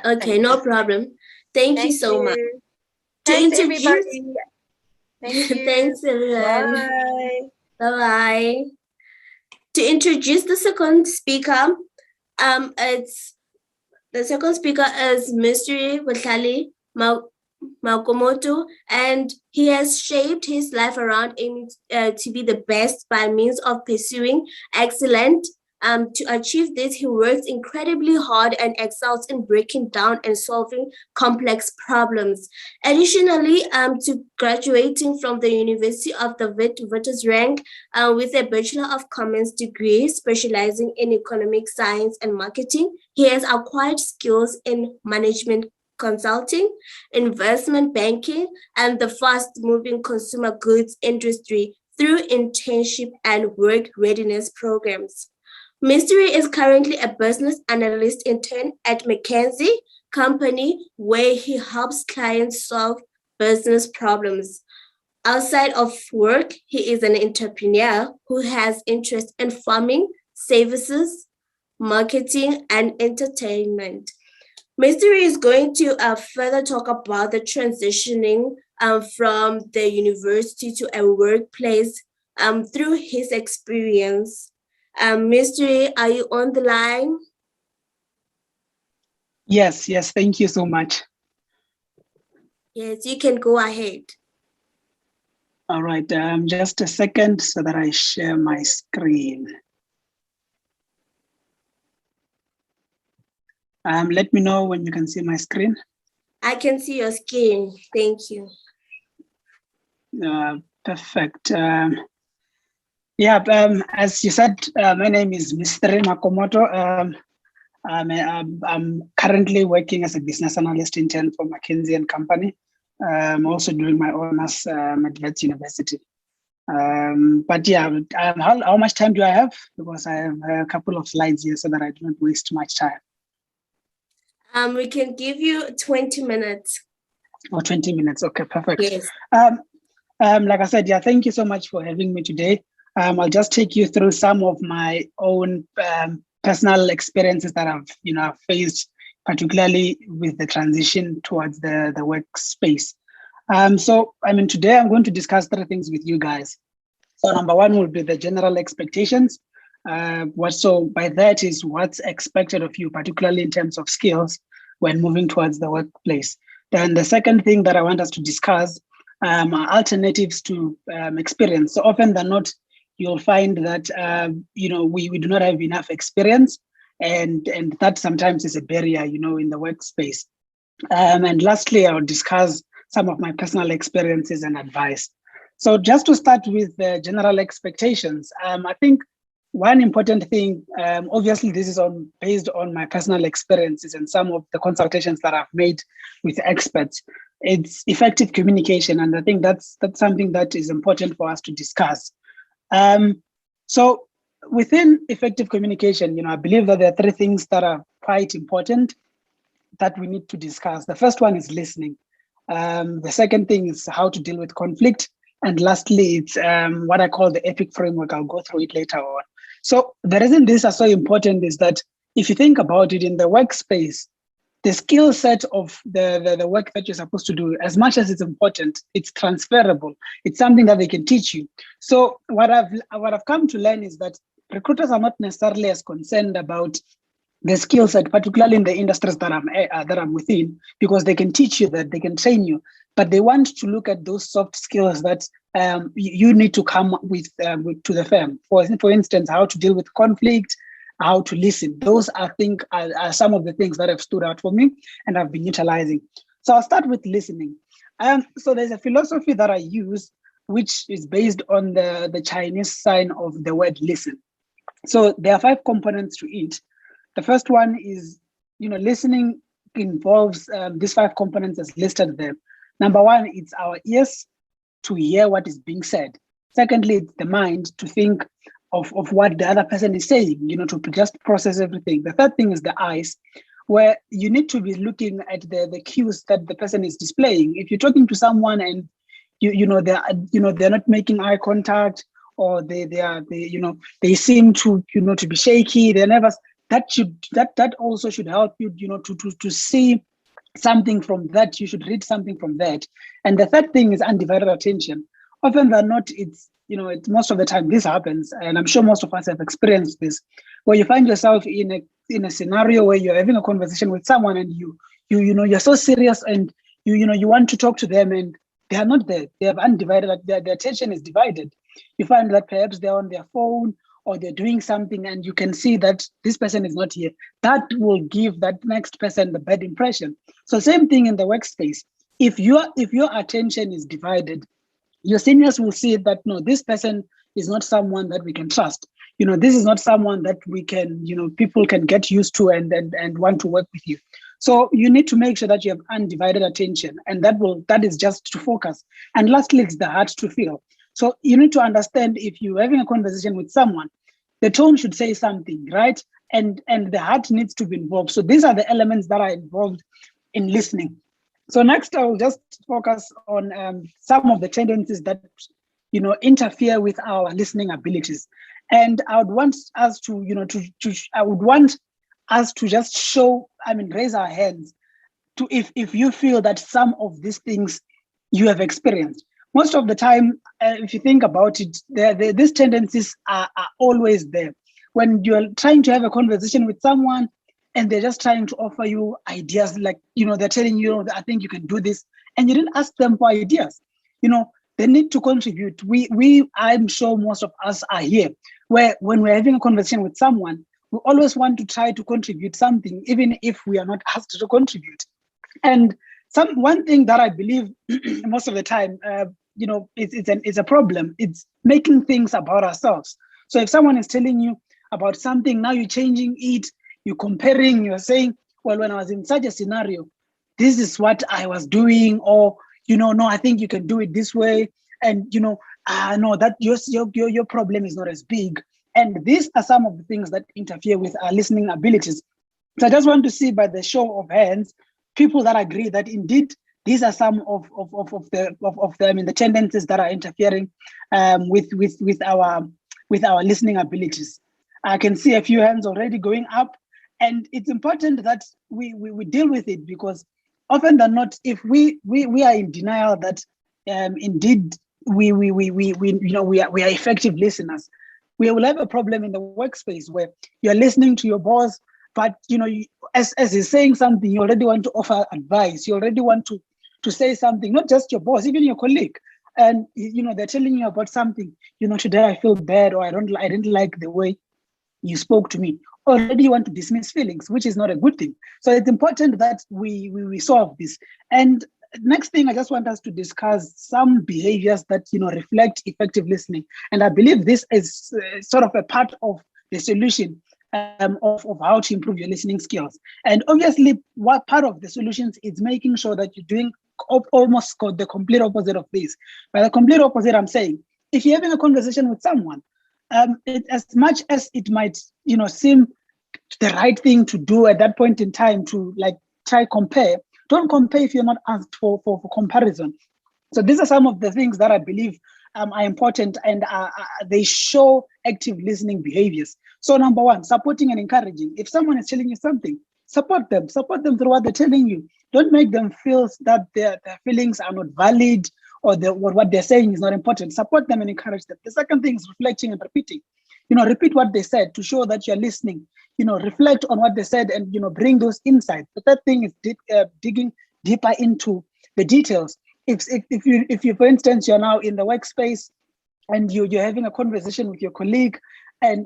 Okay, no problem. Thank you so much. Thanks, everybody. Thank you. Thanks, everyone. Bye. Bye-bye. To introduce the second speaker, the second speaker is Mr. Watlali Makomoto, and he has shaped his life around aiming to be the best by means of pursuing excellence. To achieve this, he works incredibly hard and excels in breaking down and solving complex problems. Additionally, to graduating from the University of the Witwatersrand with a Bachelor of Commerce degree specializing in economic science and marketing, he has acquired skills in management consulting, investment banking, and the fast-moving consumer goods industry through internship and work readiness programs. Mystery is currently a business analyst intern at McKinsey Company, where he helps clients solve business problems. Outside of work, he is an entrepreneur who has interest in farming, services, marketing, and entertainment. Mystery is going to further talk about the transitioning from the university to a workplace through his experience. Mystery, are you on the line? Yes, thank you so much. Yes, you can go ahead. All right, just a second so that I share my screen. Let me know when you can see my screen. I can see your screen, thank you. Perfect. As you said, my name is Mr. Makomoto. I'm currently working as a business analyst intern for McKinsey & Company. I'm also doing my honors at Wits University. But yeah, how much time do I have? Because I have a couple of slides here so that I don't waste much time. We can give you 20 minutes. Oh, 20 minutes, okay, perfect. Yes. Like I said, yeah, thank you so much for having me today. I'll just take you through some of my own personal experiences that I've faced, particularly with the transition towards the workspace. So today I'm going to discuss 3 things with you guys. So number 1 will be the general expectations. So by that is what's expected of you, particularly in terms of skills when moving towards the workplace. Then the second thing that I want us to discuss are alternatives to experience. So often than not, you'll find that we do not have enough experience, and that sometimes is a barrier, in the workspace. And lastly, I'll discuss some of my personal experiences and advice. So just to start with the general expectations, I think one important thing, obviously this is based on my personal experiences and some of the consultations that I've made with experts. It's effective communication, and I think that's something that is important for us to discuss. So within effective communication, I believe that there are 3 things that are quite important that we need to discuss. The first one is listening. The second thing is how to deal with conflict. And lastly, it's what I call the EPIC framework. I'll go through it later on. So the reason these are so important is that if you think about it in the workspace, the skill set of the work that you're supposed to do, as much as it's important, it's transferable. It's something that they can teach you. So what I've come to learn is that recruiters are not necessarily as concerned about the skill set, particularly in the industries that I'm within, because they can teach you that, they can train you, but they want to look at those soft skills that you need to come with to the firm. For instance, how to deal with conflict, how to listen. Those I think are some of the things that have stood out for me and I've been utilizing. So I'll start with listening. So there's a philosophy that I use, which is based on the Chinese sign of the word listen. So there are 5 components to it. The first one is, listening involves these 5 components as listed there. Number 1, it's our ears to hear what is being said. Secondly, it's the mind to think of what the other person is saying, to just process everything. The third thing is the eyes, where you need to be looking at the cues that the person is displaying. If you're talking to someone and they're not making eye contact, or they seem to to be shaky, they're nervous, that also should help you to see something from that. You should read something from that. And the third thing is undivided attention. Often than not, it's most of the time this happens, and I'm sure most of us have experienced this, where you find yourself in a scenario where you're having a conversation with someone, and you're so serious, and you want to talk to them, and they are not there. They have undivided, their attention is divided. You find that perhaps they're on their phone, or they're doing something, and you can see that this person is not here. That will give that next person the bad impression. So same thing in the workspace. If your attention is divided, your seniors will see that, no, this person is not someone that we can trust. This is not someone that we can, people can get used to and want to work with you. So you need to make sure that you have undivided attention, and that is just to focus. And lastly, it's the heart to feel. So you need to understand, if you're having a conversation with someone, the tone should say something, right? And the heart needs to be involved. So these are the elements that are involved in listening. So next, I will just focus on some of the tendencies that interfere with our listening abilities. And I would want us to just show, raise our hands to if you feel that some of these things you have experienced. Most of the time, if you think about it, these tendencies are always there. When you're trying to have a conversation with someone and they're just trying to offer you ideas, like, they're telling you, I think you can do this, and you didn't ask them for ideas. They need to contribute. I'm sure most of us are here, where when we're having a conversation with someone, we always want to try to contribute something, even if we are not asked to contribute. And one thing that I believe most of the time, it's a problem. It's making things about ourselves. So if someone is telling you about something, now you're changing it, you're comparing, you're saying, well, when I was in such a scenario, this is what I was doing, or, no, I think you can do it this way. And, no, that your problem is not as big. And these are some of the things that interfere with our listening abilities. So I just want to see by the show of hands, people that agree that indeed these are some of the tendencies that are interfering with our listening abilities. I can see a few hands already going up, and it's important that we deal with it, because often than not, if we are in denial that indeed we are effective listeners, we will have a problem in the workspace where you're listening to your boss, but as he's saying something, you already want to offer advice. You already want to say something, not just your boss, even your colleague. And they're telling you about something. Today I feel bad, or I didn't like the way you spoke to me. Already you want to dismiss feelings, which is not a good thing. So it's important that we solve this. And next thing, I just want us to discuss some behaviors that reflect effective listening. And I believe this is sort of a part of the solution of how to improve your listening skills. And obviously, what part of the solutions is making sure that you're doing almost the complete opposite of this. By the complete opposite, I'm saying, if you're having a conversation with someone, as much as it might seem the right thing to do at that point in time to try compare, don't compare if you're not asked for comparison. So these are some of the things that I believe are important, and they show active listening behaviors. So number one, supporting and encouraging. If someone is telling you something, support them through what they're telling you. Don't make them feel that their feelings are not valid, or what they're saying is not important. Support them and encourage them. The second thing is reflecting and repeating. Repeat what they said to show that you're listening. Reflect on what they said and bring those insights. The third thing is digging deeper into the details. If you, for instance, you're now in the workspace and you're having a conversation with your colleague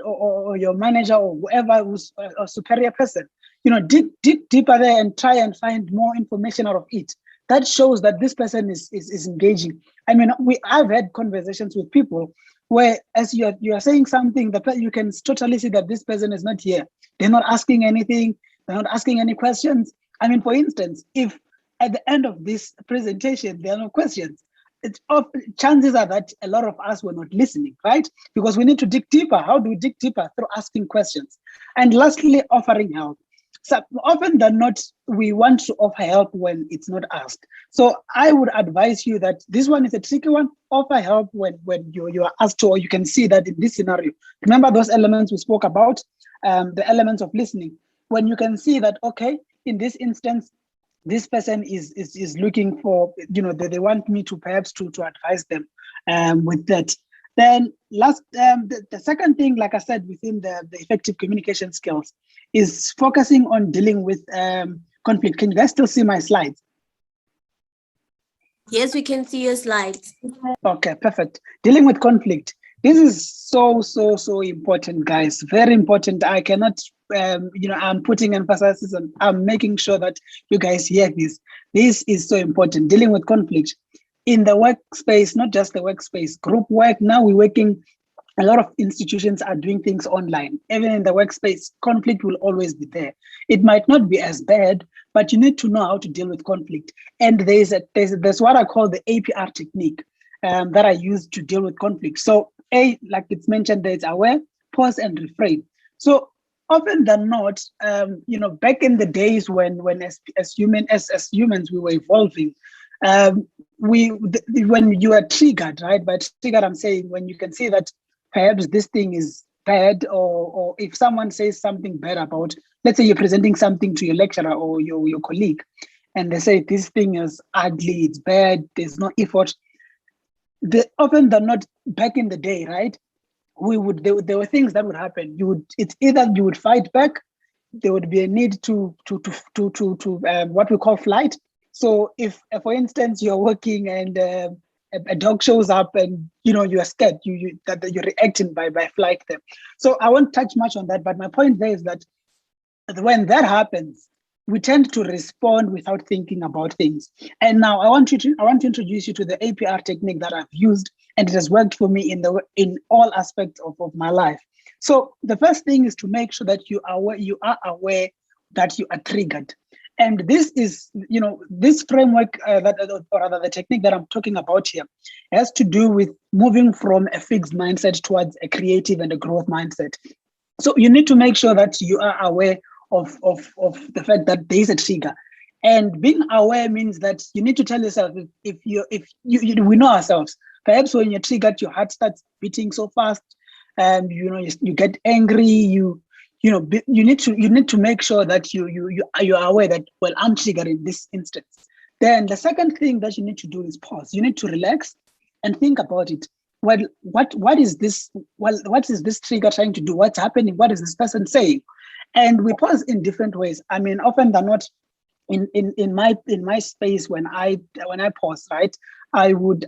or your manager or whoever who's a superior person, dig deeper there and try and find more information out of it. That shows that this person is engaging. I've had conversations with people where, as you are saying something, you can totally see that this person is not here. They're not asking anything. They're not asking any questions. For instance, if at the end of this presentation there are no questions, chances are that a lot of us were not listening, right? Because we need to dig deeper. How do we dig deeper? Through asking questions. And lastly, offering help. So often than not, we want to offer help when it's not asked. So I would advise you that this one is a tricky one. Offer help when you are asked to, or you can see that in this scenario. Remember those elements we spoke about, the elements of listening. When you can see that, okay, in this instance, this person is looking for, they want me to perhaps to advise them with that. Then the second thing, like I said, within the effective communication skills is focusing on dealing with conflict. Can you guys still see my slides? Yes, we can see your slides. Okay, perfect. Dealing with conflict. This is so important, guys. Very important. I cannot, I'm putting emphasis on, I'm making sure that you guys hear this. This is so important. Dealing with conflict in the workspace, not just the workspace, group work. Now we're working, a lot of institutions are doing things online. Even in the workspace, conflict will always be there. It might not be as bad, but you need to know how to deal with conflict. And there's what I call the Apr technique that I use to deal with conflict. So like it's mentioned, there's aware, pause, and refrain. So often than not, back in the days when as humans we were evolving, when you are triggered, right? By triggered, I'm saying when you can see that perhaps this thing is bad, or if someone says something bad about, let's say you're presenting something to your lecturer or your colleague, and they say this thing is ugly, it's bad, there's no effort. Often than not, back in the day, right? There were things that would happen. It's either you would fight back, there would be a need to what we call flight. So if, for instance, you're working and a dog shows up and you're scared, you're reacting by flight there. So I won't touch much on that, but my point there is that when that happens, we tend to respond without thinking about things. And now I want to introduce you to the Apr technique that I've used, and it has worked for me in all aspects of my life. So the first thing is to make sure that you are aware that you are triggered. And this is, this framework, or rather the technique that I'm talking about here, has to do with moving from a fixed mindset towards a creative and a growth mindset. So you need to make sure that you are aware of the fact that there is a trigger. And being aware means that you need to tell yourself, we know ourselves. Perhaps when you're triggered, your heart starts beating so fast, you get angry, you need to make sure that you are aware that, well, I'm triggered in this instance. Then the second thing that you need to do is pause. You need to relax and think about it. Well, what is this? Well, what is this trigger trying to do? What's happening? What is this person saying? And we pause in different ways. I mean, often than not, in my space, when I pause, right, I would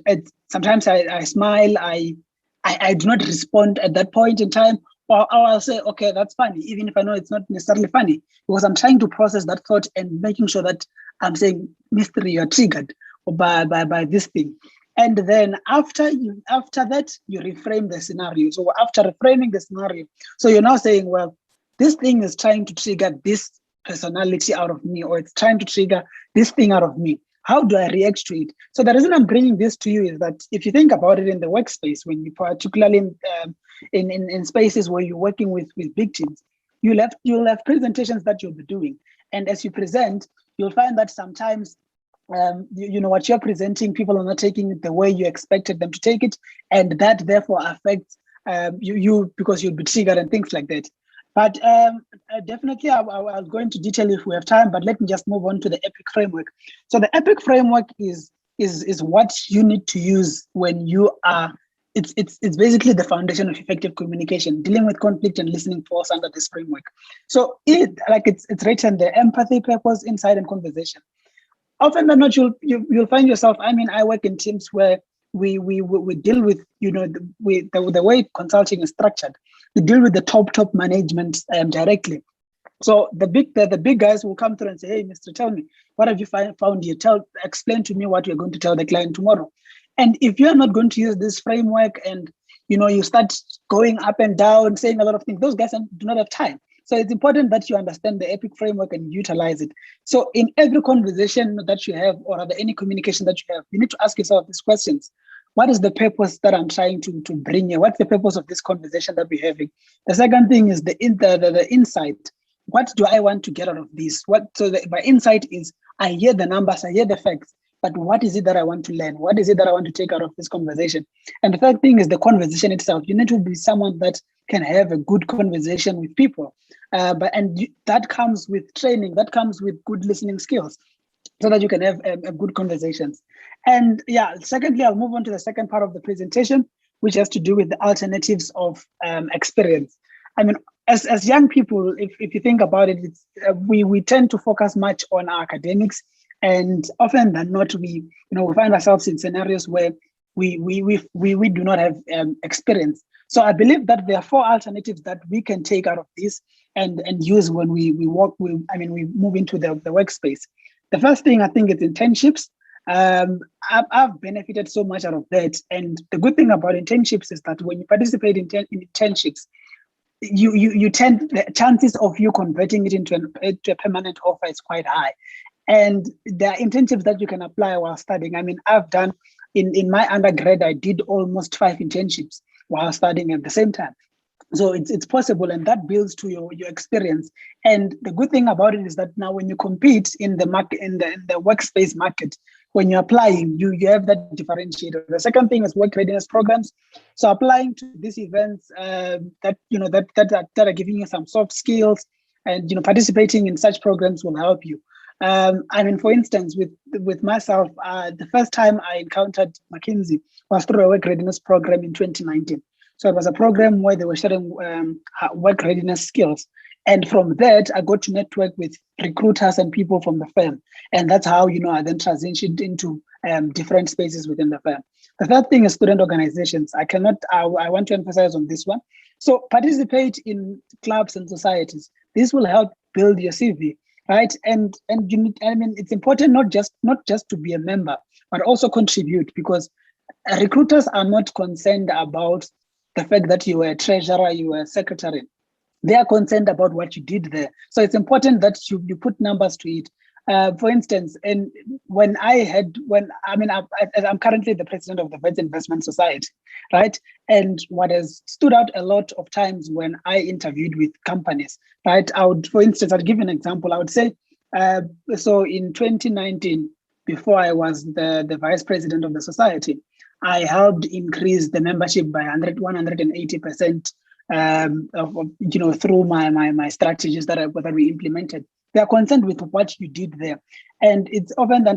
sometimes I smile. I do not respond at that point in time. Or I'll say, okay, that's funny, even if I know it's not necessarily funny, because I'm trying to process that thought and making sure that I'm saying, Mystery, you're triggered by this thing. And then after that, you reframe the scenario. So after reframing the scenario, so you're now saying, well, this thing is trying to trigger this personality out of me, or it's trying to trigger this thing out of me. How do I react to it? So the reason I'm bringing this to you is that if you think about it in the workspace, when you particularly in spaces where you're working with big teams, you'll have presentations that you'll be doing. And as you present, you'll find that sometimes what you're presenting, people are not taking it the way you expected them to take it. And that therefore affects you because you'll be triggered and things like that. But definitely, I'll go into detail if we have time, but let me just move on to the EPIC framework. So the EPIC framework is what you need to use when you are, it's basically the foundation of effective communication. Dealing with conflict and listening falls under this framework. So it's written there: empathy, purpose, insight, and conversation. Often than not, you'll find yourself, I mean, I work in teams where we deal with, the way consulting is structured. We deal with the top management directly. So the big guys will come through and say, hey, Mr. Tell me, what have you found here? Explain to me what you're going to tell the client tomorrow. And if you're not going to use this framework and you start going up and down, saying a lot of things, those guys do not have time. So it's important that you understand the EPIC framework and utilize it. So in every conversation that you have, or any communication that you have, you need to ask yourself these questions. What is the purpose that I'm trying to bring here? What's the purpose of this conversation that we're having? The second thing is the insight. What do I want to get out of this? My insight is, I hear the numbers, I hear the facts, but what is it that I want to learn? What is it that I want to take out of this conversation? And the third thing is the conversation itself. You need to be someone that can have a good conversation with people. That comes with training, that comes with good listening skills, so that you can have good conversations. And yeah, secondly, I'll move on to the second part of the presentation, which has to do with the alternatives of experience. I mean, as young people, if you think about it, we tend to focus much on our academics, and often than not, we find ourselves in scenarios where we do not have experience. So I believe that there are 4 alternatives that we can take out of this and use when we move into the workspace. The first thing, I think, is internships. I've benefited so much out of that, and the good thing about internships is that when you participate in internships, you tend, the chances of you converting it into a permanent offer is quite high. And there are internships that you can apply while studying. I mean, I've done, in my undergrad, I did almost 5 internships while studying at the same time. So it's possible, and that builds to your experience. And the good thing about it is that now when you compete in the market, in the workspace market, when you're applying, you have that differentiator. The second thing is work readiness programs. So applying to these events that are giving you some soft skills, and participating in such programs will help you. For instance, with myself, the first time I encountered McKinsey was through a work readiness program in 2019. So it was a program where they were sharing work readiness skills. And from that, I got to network with recruiters and people from the firm. And that's how, I then transitioned into different spaces within the firm. The third thing is student organizations. I want to emphasize on this one. So participate in clubs and societies. This will help build your CV, right? And it's important not just to be a member, but also contribute, because recruiters are not concerned about the fact that you were a treasurer, you were a secretary. They are concerned about what you did there. So it's important that you put numbers to it. For instance, I'm currently the president of the Vets Investment Society, right? And what has stood out a lot of times when I interviewed with companies, right? I'll give an example. I would say, so in 2019, before I was the vice president of the society, I helped increase the membership by 180%. Through my strategies that we implemented. They are concerned with what you did there, and it's often than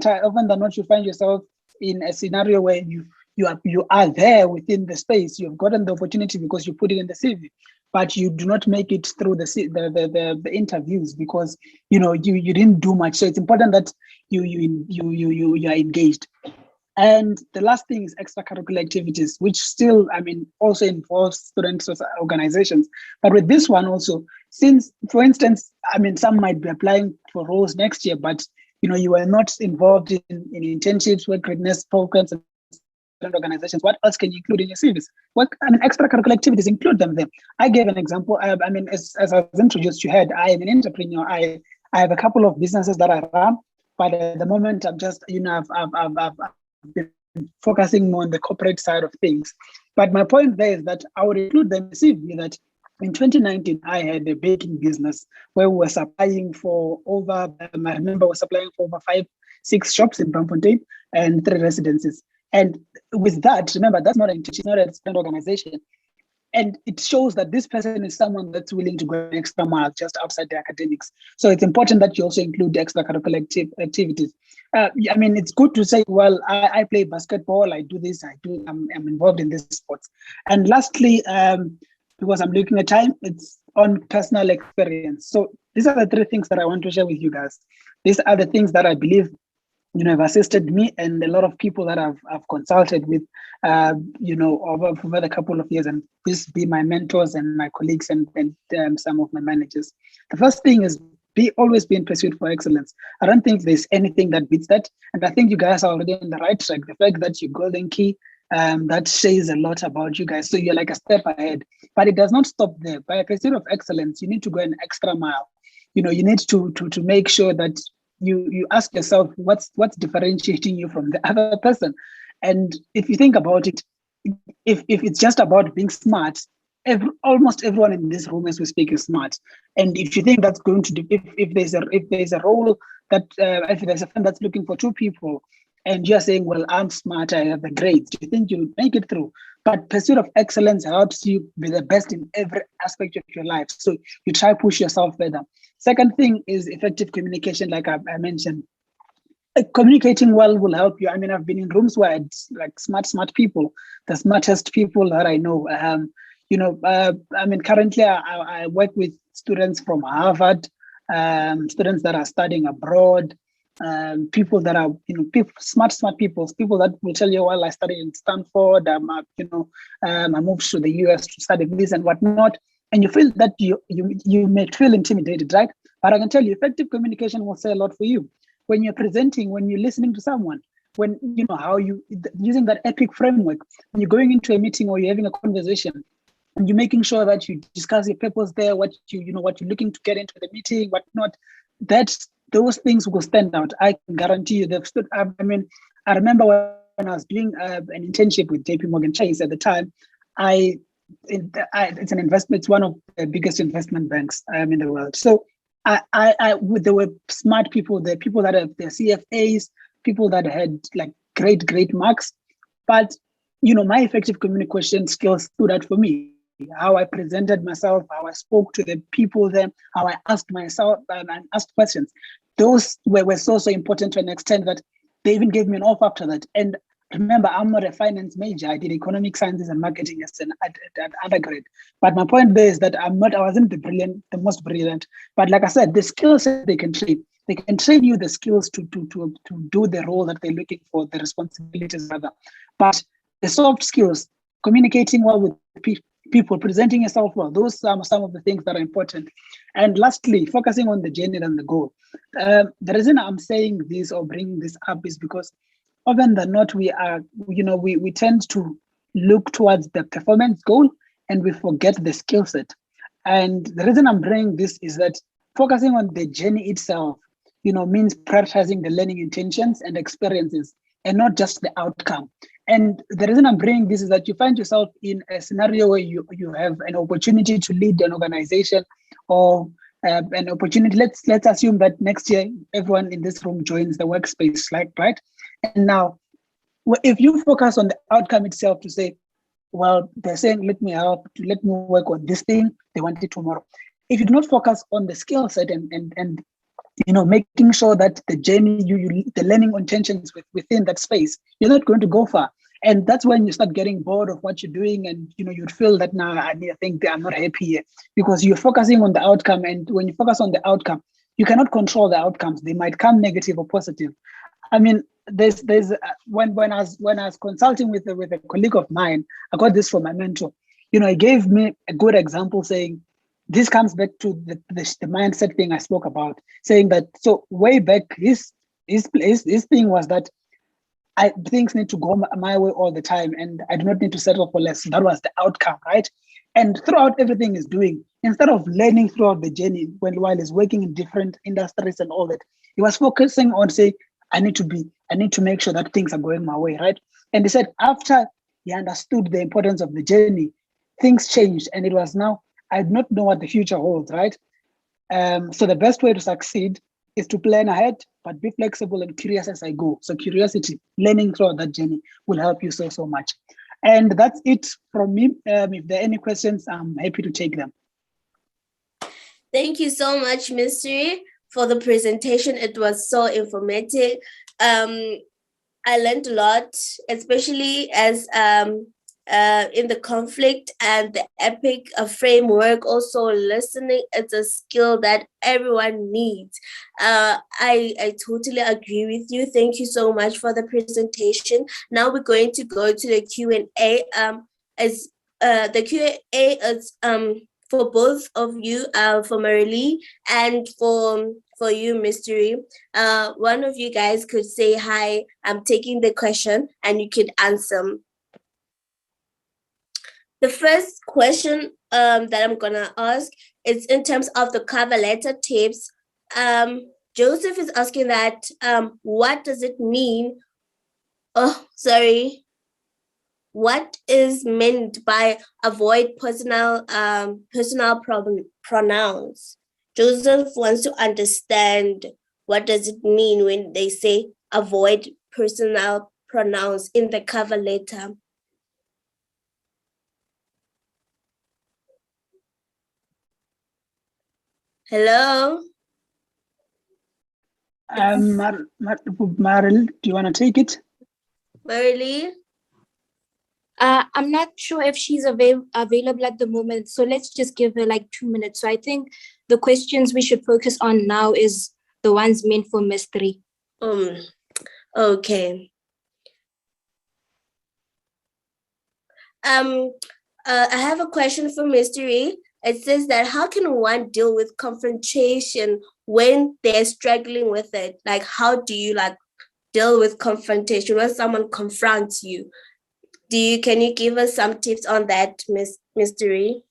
not you find yourself in a scenario where you are there within the space. You've gotten the opportunity because you put it in the CV, but you do not make it through the interviews because you didn't do much. So it's important that you are engaged. And the last thing is extracurricular activities, which still, also involves student organizations. But with this one also, since, for instance, some might be applying for roles next year, but you are not involved in internships, work readiness programs, and student organizations. What else can you include in your CVs? Extracurricular activities, include them there. I gave an example. As I was introduced, I am an entrepreneur. I have a couple of businesses that I run, but at the moment, I'm just, I've been focusing more on the corporate side of things. But my point there is that I would include them in CV that in 2019, I had a baking business where we were supplying for over 5-6 shops in Bloemfontein and 3 residences. And with that, remember, that's not it's not a student organization. And it shows that this person is someone that's willing to go an extra mile just outside the academics. So it's important that you also include the extracurricular activities. It's good to say, well, I play basketball, I do this, I'm involved in this sports. And lastly, because I'm looking at time, it's on personal experience. So these are the 3 things that I want to share with you guys. These are the things that I believe have assisted me and a lot of people that I've consulted with, over the couple of years, and this be my mentors and my colleagues and some of my managers. The first thing is always be in pursuit for excellence. I don't think there's anything that beats that. And I think you guys are already on the right track. The fact that you're Golden Key, that says a lot about you guys. So you're like a step ahead, but it does not stop there. By a pursuit of excellence, you need to go an extra mile. You know, you need to make sure that you ask yourself what's differentiating you from the other person. And if you think about it, if it's just about being smart, almost everyone in this room as we speak is smart. And if you think that's going to do, if there's a role that if there's a firm that's looking for 2 people, and you're saying, well, I'm smart, I have the grades, do you think you'll make it through? But pursuit of excellence helps you be the best in every aspect of your life. So you try to push yourself further. Second thing is effective communication, like I mentioned. Communicating well will help you. I mean, I've been in rooms where it's like smart people, the smartest people that I know. I mean, currently I work with students from Harvard, students that are studying abroad, people that are, smart people that will tell you, well, I studied in Stanford, I moved to the US to study this and whatnot. And you feel that you may feel intimidated, right? But I can tell you, effective communication will say a lot for you. When you're presenting, when you're listening to someone, when using that EPIC framework, when you're going into a meeting or you're having a conversation, and you're making sure that you discuss your purpose there, what you're looking to get into the meeting, whatnot, those things will stand out. I can guarantee you they've stood. I mean, I remember when I was doing an internship with JP Morgan Chase at the time. It's an investment. It's one of the biggest investment banks in the world. So there were smart people. There, people that have their CFAs, people that had like great marks. But my effective communication skills stood out for me. How I presented myself, how I spoke to the people there, how I asked myself and asked questions. Those were so important to an extent that they even gave me an offer after that. And remember, I'm not a finance major. I did economic sciences and marketing as an undergrad. But my point there is that I wasn't the most brilliant. But like I said, the skills they can train. They can train you the skills to do the role that they're looking for, the responsibilities rather. But the soft skills, communicating well with people, presenting yourself well, those are some of the things that are important. And lastly, focusing on the journey and the goal. The reason I'm saying this or bringing this up is because often than not, we tend to look towards the performance goal and we forget the skill set. And the reason I'm bringing this is that focusing on the journey itself, means prioritizing the learning intentions and experiences and not just the outcome. And the reason I'm bringing this is that you find yourself in a scenario where you have an opportunity to lead an organization or an opportunity. Let's assume that next year everyone in this room joins the workspace, right? And now, if you focus on the outcome itself to say, well, they're saying, let me work on this thing, they want it tomorrow. If you do not focus on the skill set and making sure that the journey, the learning intentions within that space, you're not going to go far. And that's when you start getting bored of what you're doing, and you'd feel that I think I'm not happy here, because you're focusing on the outcome. And when you focus on the outcome, you cannot control the outcomes. They might come negative or positive. I mean, there's when I was consulting with a colleague of mine, I got this from my mentor. He gave me a good example, saying this comes back to the mindset thing I spoke about, saying that so way back his thing was that things need to go my way all the time, and I do not need to settle for less. That was the outcome, right? And throughout everything he's doing, instead of learning throughout the journey, while he's working in different industries and all that, he was focusing on saying, I need to make sure that things are going my way, right? And he said after he understood the importance of the journey, things changed, and it was now, I do not know what the future holds, right? So the best way to succeed is to plan ahead, but be flexible and curious as I go. So curiosity, learning throughout that journey will help you so much. And that's it from me. If there are any questions, I'm happy to take them. Thank you so much, Mystery, for the presentation. It was so informative. I learned a lot, especially as in the conflict and the EPIC framework. Also, listening is a skill that everyone needs. I totally agree with you. Thank you so much for the presentation. Now we're going to go to the Q&A. The Q&A is for both of you, for Marali and for you, Mystery. One of you guys could say hi, I'm taking the question, and you could answer. The first question that I'm gonna ask is in terms of the cover letter tips. Joseph is asking that what does it mean? Oh, sorry. What is meant by avoid personal pronouns? Joseph wants to understand what does it mean when they say avoid personal pronouns in the cover letter. Hello? Maril, do you want to take it? Marali? I'm not sure if she's available at the moment, so let's just give her like 2 minutes. So I think the questions we should focus on now is the ones meant for mystery. Okay. I have a question for Mystery. It says that how can one deal with confrontation when they're struggling with it? Like, how do you deal with confrontation when someone confronts you? Can you give us some tips on that, Mystery?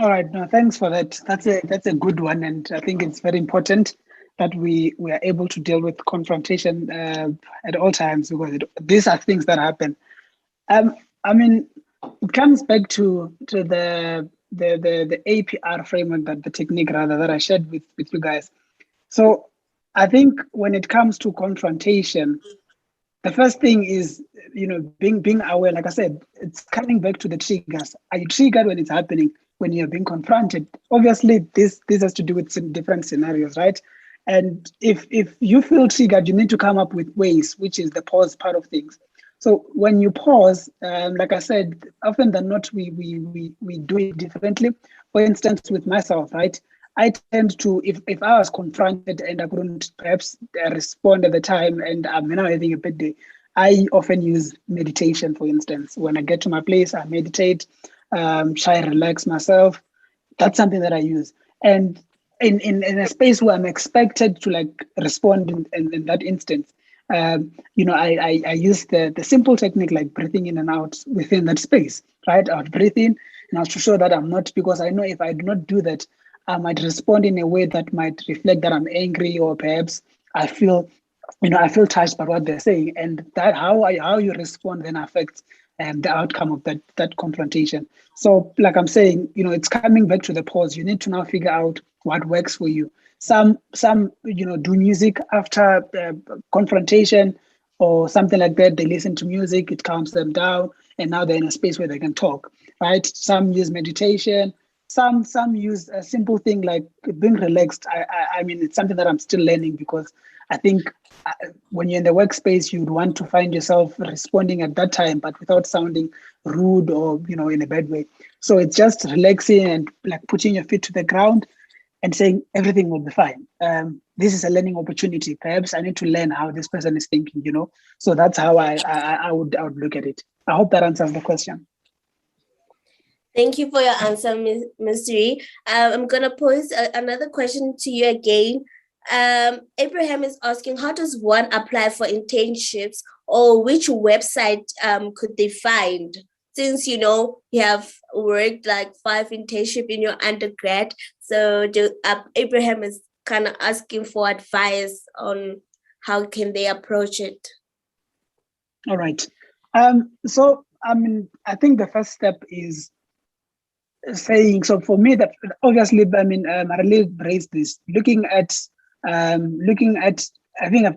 All right, no, thanks for that. That's a good one, and I think it's very important that we are able to deal with confrontation at all times, because these are things that happen. I mean, it comes back to the APR framework, that the technique rather that I shared with you guys. So I think when it comes to confrontation, the first thing is, being aware. Like I said, it's coming back to the triggers. Are you triggered when it's happening, when you're being confronted? Obviously, this has to do with some different scenarios, right? And if you feel triggered, you need to come up with ways, which is the pause part of things. So when you pause, like I said, often than not, we do it differently. For instance, with myself, right? I tend to, if I was confronted and I couldn't perhaps respond at the time, and I'm now having a bad day, I often use meditation, for instance. When I get to my place, I meditate, try and relax myself. That's something that I use. And in a space where I'm expected to respond in that instance, I use the simple technique like breathing in and out within that space, right? I would breathe in and I was to show that I'm not, because I know if I do not do that, I might respond in a way that might reflect that I'm angry, or perhaps I feel touched by what they're saying, and that how you respond then affects the outcome of that confrontation. So, like I'm saying, it's coming back to the pause. You need to now figure out what works for you. Some do music after confrontation or something like that. They listen to music, it calms them down, and now they're in a space where they can talk, right? Some use meditation. Some use a simple thing like being relaxed. I mean, it's something that I'm still learning, because I think when you're in the workspace, you'd want to find yourself responding at that time, but without sounding rude or in a bad way. So it's just relaxing and putting your feet to the ground and saying everything will be fine. This is a learning opportunity. Perhaps I need to learn how this person is thinking. So that's how I would look at it. I hope that answers the question. Thank you for your answer, Mystery. I'm going to pose another question to you again. Abraham is asking, how does one apply for internships, or which website could they find? Since, you have worked 5 internships in your undergrad, so Abraham is kind of asking for advice on how can they approach it. All right. So, I think the first step is saying, so for me, that obviously, Marali raised this, looking at looking at LinkedIn,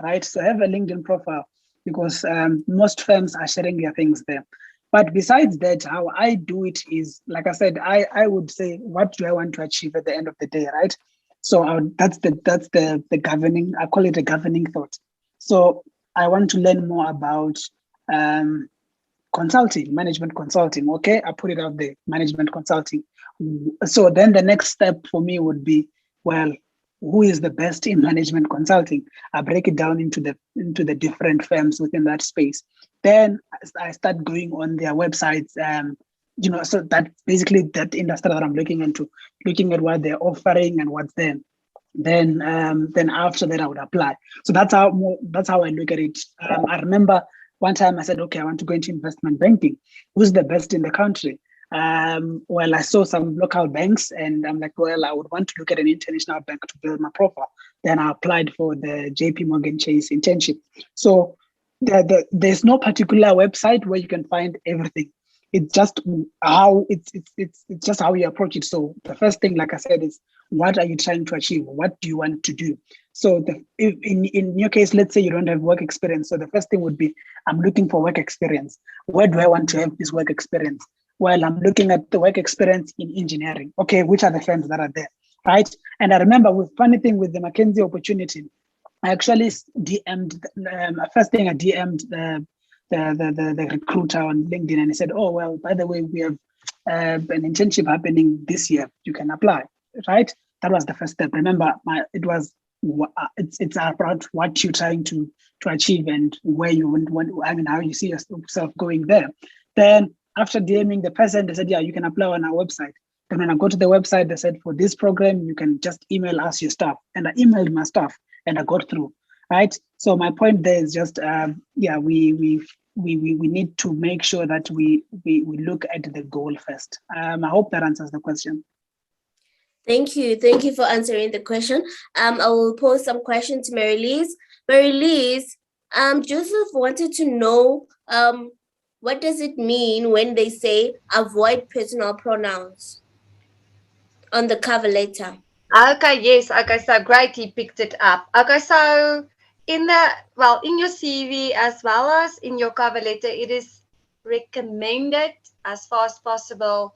right? So have a LinkedIn profile, because most firms are sharing their things there. But besides that, how I do it is, like I said, I would say, what do I want to achieve at the end of the day, right? So that's the governing, I call it a governing thought. So I want to learn more about consulting, management consulting. Okay, I put it out there, management consulting. So then the next step for me would be, well, who is the best in management consulting? I break it down into the different firms within that space. Then I start going on their websites, so that basically that industry that I'm looking into, looking at what they're offering and what's there. Then after that I would apply. So that's how I look at it. I remember One time I said, okay, I want to go into investment banking. Who's the best in the country? Well, I saw some local banks and I'm like, well, I would want to look at an international bank to build my profile. Then I applied for the JP Morgan Chase internship. So there's no particular website where you can find everything. It's just how it's just how you approach it. So the first thing, like I said, is what are you trying to achieve? What do you want to do? So in your case, let's say you don't have work experience. So the first thing would be, I'm looking for work experience. Where do I want to have this work experience? Well, I'm looking at the work experience in engineering. Okay, which are the firms that are there, right? And I remember with funny thing with the McKinsey opportunity, I actually DM'd, first thing I DM'd the recruiter on LinkedIn and he said, oh, well, by the way, we have an internship happening this year. You can apply, right? That was the first step. Remember, it's about what you're trying to achieve and where you want, how you see yourself going there. Then after DMing the person, they said, yeah, you can apply on our website. Then when I go to the website, they said, for this program, you can just email us your stuff. And I emailed my stuff and I got through, right? So my point there is just, we need to make sure that we look at the goal first. I hope that answers the question. Thank you. Thank you for answering the question. I will pose some questions to Marali. Marali, Joseph wanted to know, what does it mean when they say avoid personal pronouns on the cover letter? Okay, yes. Okay, so great, he picked it up. Okay, so in your CV as well as in your cover letter, it is recommended as far as possible,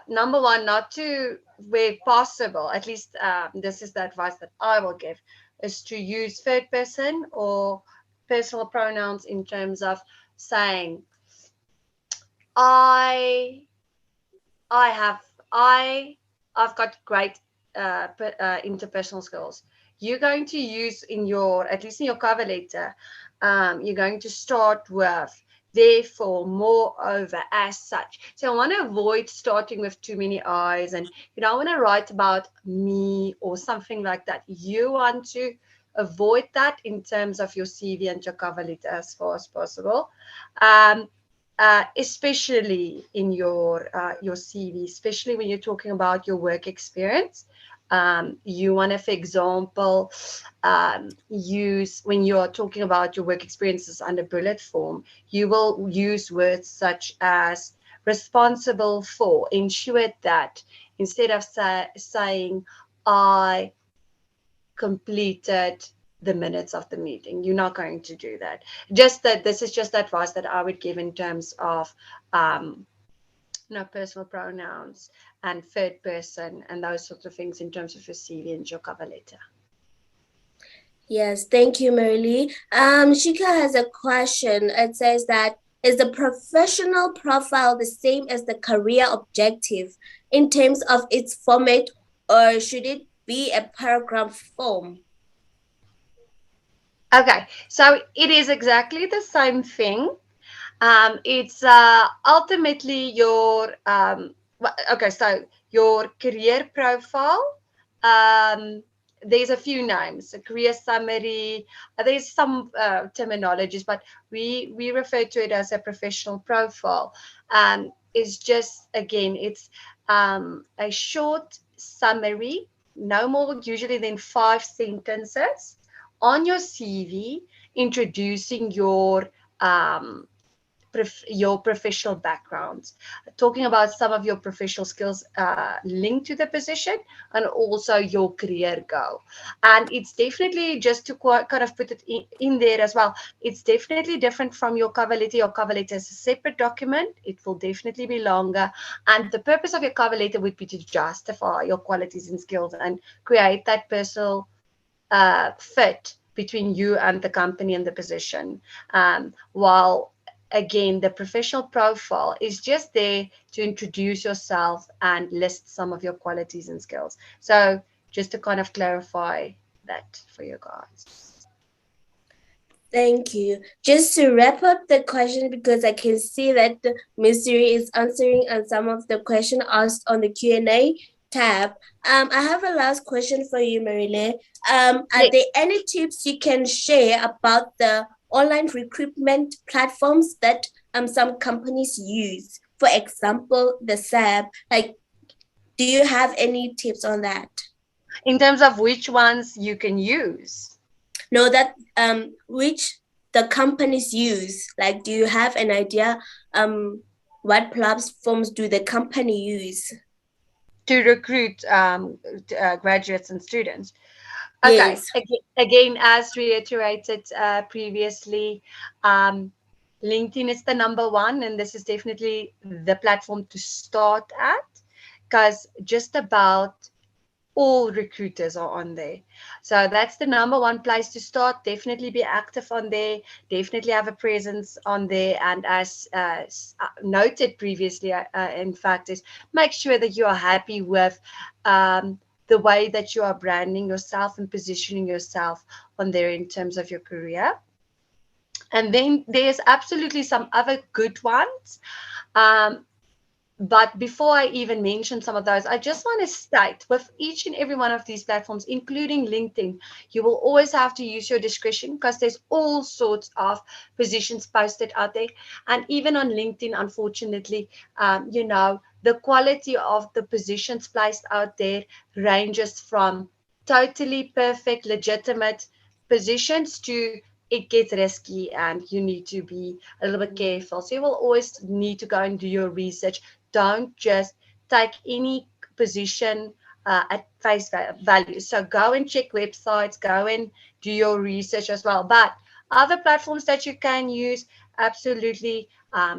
number one, not to, where possible, at least this is the advice that I will give, is to use third person or personal pronouns in terms of saying, I've got great interpersonal skills. You're going to use at least in your cover letter, you're going to start with therefore, moreover, as such. So I want to avoid starting with too many I's, and you don't want to write about me or something like that. You want to avoid that in terms of your CV and your cover letter as far as possible. Especially in your CV, especially when you're talking about your work experience. You want to, for example, use, when you're talking about your work experiences under bullet form, you will use words such as responsible for, ensure that, instead of saying I completed the minutes of the meeting. You're not going to do that. Just that this is just advice that I would give in terms of personal pronouns and third person and those sorts of things in terms of your CV and your cover letter. Yes, thank you, Marali. Shika has a question. It says that, is the professional profile the same as the career objective in terms of its format, or should it be a paragraph form? Okay, so it is exactly the same thing. It's ultimately your so your career profile. There's a few names, a career summary. There's some terminologies, but we refer to it as a professional profile. It's just, again, it's a short summary, no more usually than 5 sentences on your CV, introducing your professional background, talking about some of your professional skills linked to the position, and also your career goal. And it's definitely, just to kind of put it in there as well, it's definitely different from your cover letter. Your cover letter is a separate document. It will definitely be longer. And the purpose of your cover letter would be to justify your qualities and skills and create that personal fit between you and the company and the position. While again, the professional profile is just there to introduce yourself and list some of your qualities and skills. So just to kind of clarify that for you guys. Thank you. Just to wrap up the question, because I can see that Ms. Siri is answering on some of the question asked on the Q&A tab. I have a last question for you, Marali. Are there any tips you can share about the online recruitment platforms that some companies use. For example, the SAP. Like, do you have any tips on that? In terms of which ones you can use? No, that which the companies use. Like, do you have an idea what platforms do the company use to recruit graduates and students? Okay, Yes. again, as reiterated previously, LinkedIn is the number one, and this is definitely the platform to start at, because just about all recruiters are on there. So that's the number one place to start. Definitely be active on there. Definitely have a presence on there. And as noted previously, in fact, is make sure that you are happy with the way that you are branding yourself and positioning yourself on there in terms of your career. And then there's absolutely some other good ones. But before I even mention some of those, I just want to state with each and every one of these platforms, including LinkedIn, you will always have to use your discretion because there's all sorts of positions posted out there. And even on LinkedIn, unfortunately, the quality of the positions placed out there ranges from totally perfect, legitimate positions to it gets risky and you need to be a little bit careful. So you will always need to go and do your research. Don't just take any position at face value. So go and check websites, go and do your research as well. But other platforms that you can use, absolutely,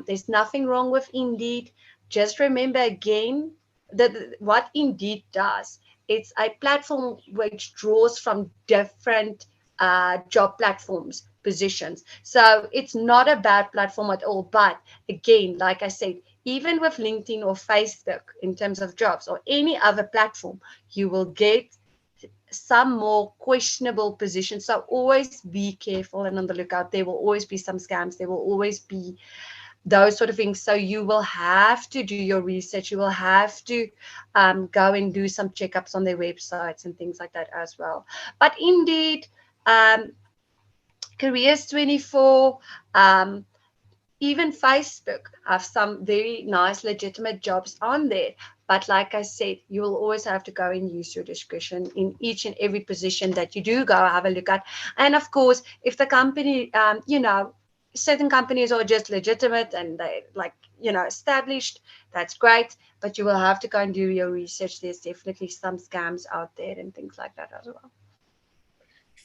there's nothing wrong with Indeed. Just remember again that what Indeed does, it's a platform which draws from different job platforms, positions. So it's not a bad platform at all. But again, like I said, even with LinkedIn or Facebook in terms of jobs or any other platform, you will get some more questionable positions. So always be careful and on the lookout. There will always be some scams. There will always be those sort of things. So you will have to do your research. You will have to go and do some checkups on their websites and things like that as well. But indeed, Careers 24, even Facebook have some very nice, legitimate jobs on there. But like I said, you will always have to go and use your discretion in each and every position that you do go have a look at. And of course, if the company, certain companies are just legitimate and they established, that's great. But you will have to go and do your research. There's definitely some scams out there and things like that as well.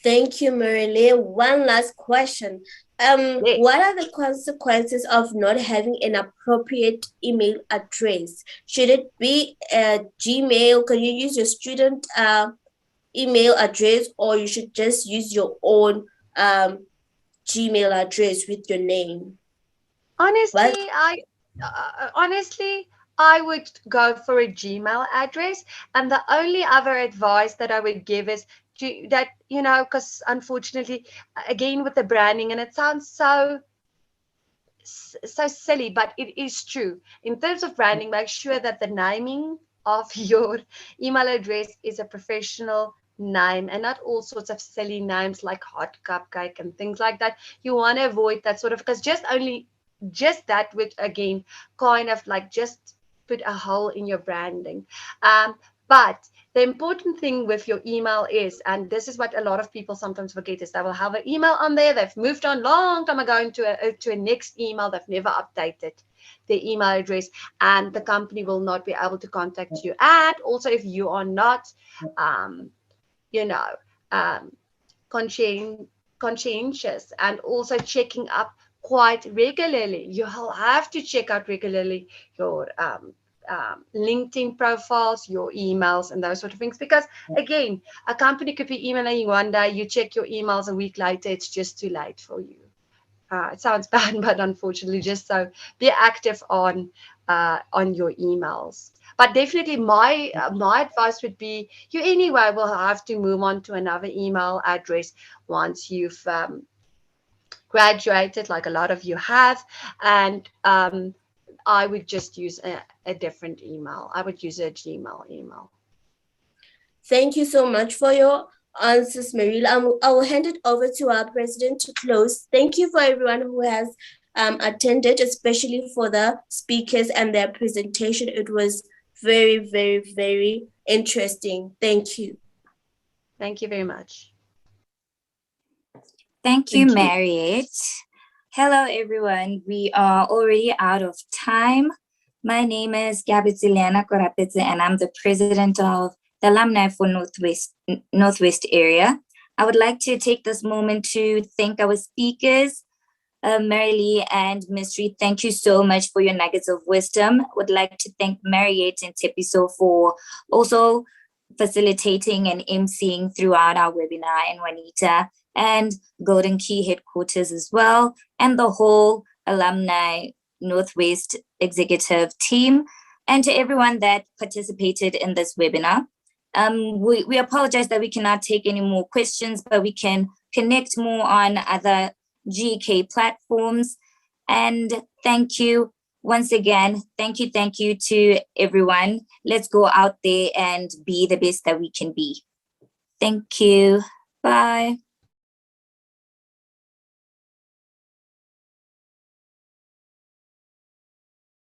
Thank you, Marali. One last question. Yes. What are the consequences of not having an appropriate email address? Should it be a Gmail? Can you use your student email address, or you should just use your own Gmail address with your name? Honestly, I would go for a Gmail address. And the only other advice that I would give is because unfortunately, again with the branding, and it sounds so silly, but it is true. In terms of branding, make sure that the naming of your email address is a professional name and not all sorts of silly names like Hot Cupcake and things like that. You want to avoid that sort of, because just that would again kind of just put a hole in your branding. But the important thing with your email is, and this is what a lot of people sometimes forget, is they will have an email on there. They've moved on long time ago to a next email. They've never updated their email address, and the company will not be able to contact you. And also, if you are not, conscientious and also checking up quite regularly, you'll have to check out regularly your LinkedIn profiles, your emails, and those sort of things. Because again, a company could be emailing you one day, you check your emails a week later, it's just too late for you. It sounds bad, but unfortunately, just so be active on your emails. But definitely, my advice would be you anyway will have to move on to another email address once you've graduated, like a lot of you have, and I would just use a different email. I would use a Gmail email. Thank you so much for your answers, Marila. I will hand it over to our president to close. Thank you for everyone who has attended, especially for the speakers and their presentation. It was very, very, very interesting. Thank you. Thank you very much. Thank you, Marriott. Hello, everyone. We are already out of time. My name is Gabitziliana Korapidze, and I'm the president of the Alumni for Northwest area. I would like to take this moment to thank our speakers, Marali and Mystery. Thank you so much for your nuggets of wisdom. Would like to thank Marriott and Tepiso for also facilitating and emceeing throughout our webinar, and Juanita and Golden Key headquarters as well, and the whole Alumni Northwest executive team, and to everyone that participated in this webinar. We apologize that we cannot take any more questions, but we can connect more on other GK platforms. And thank you once again. Thank you to everyone. Let's go out there and be the best that we can be. Thank you. Bye.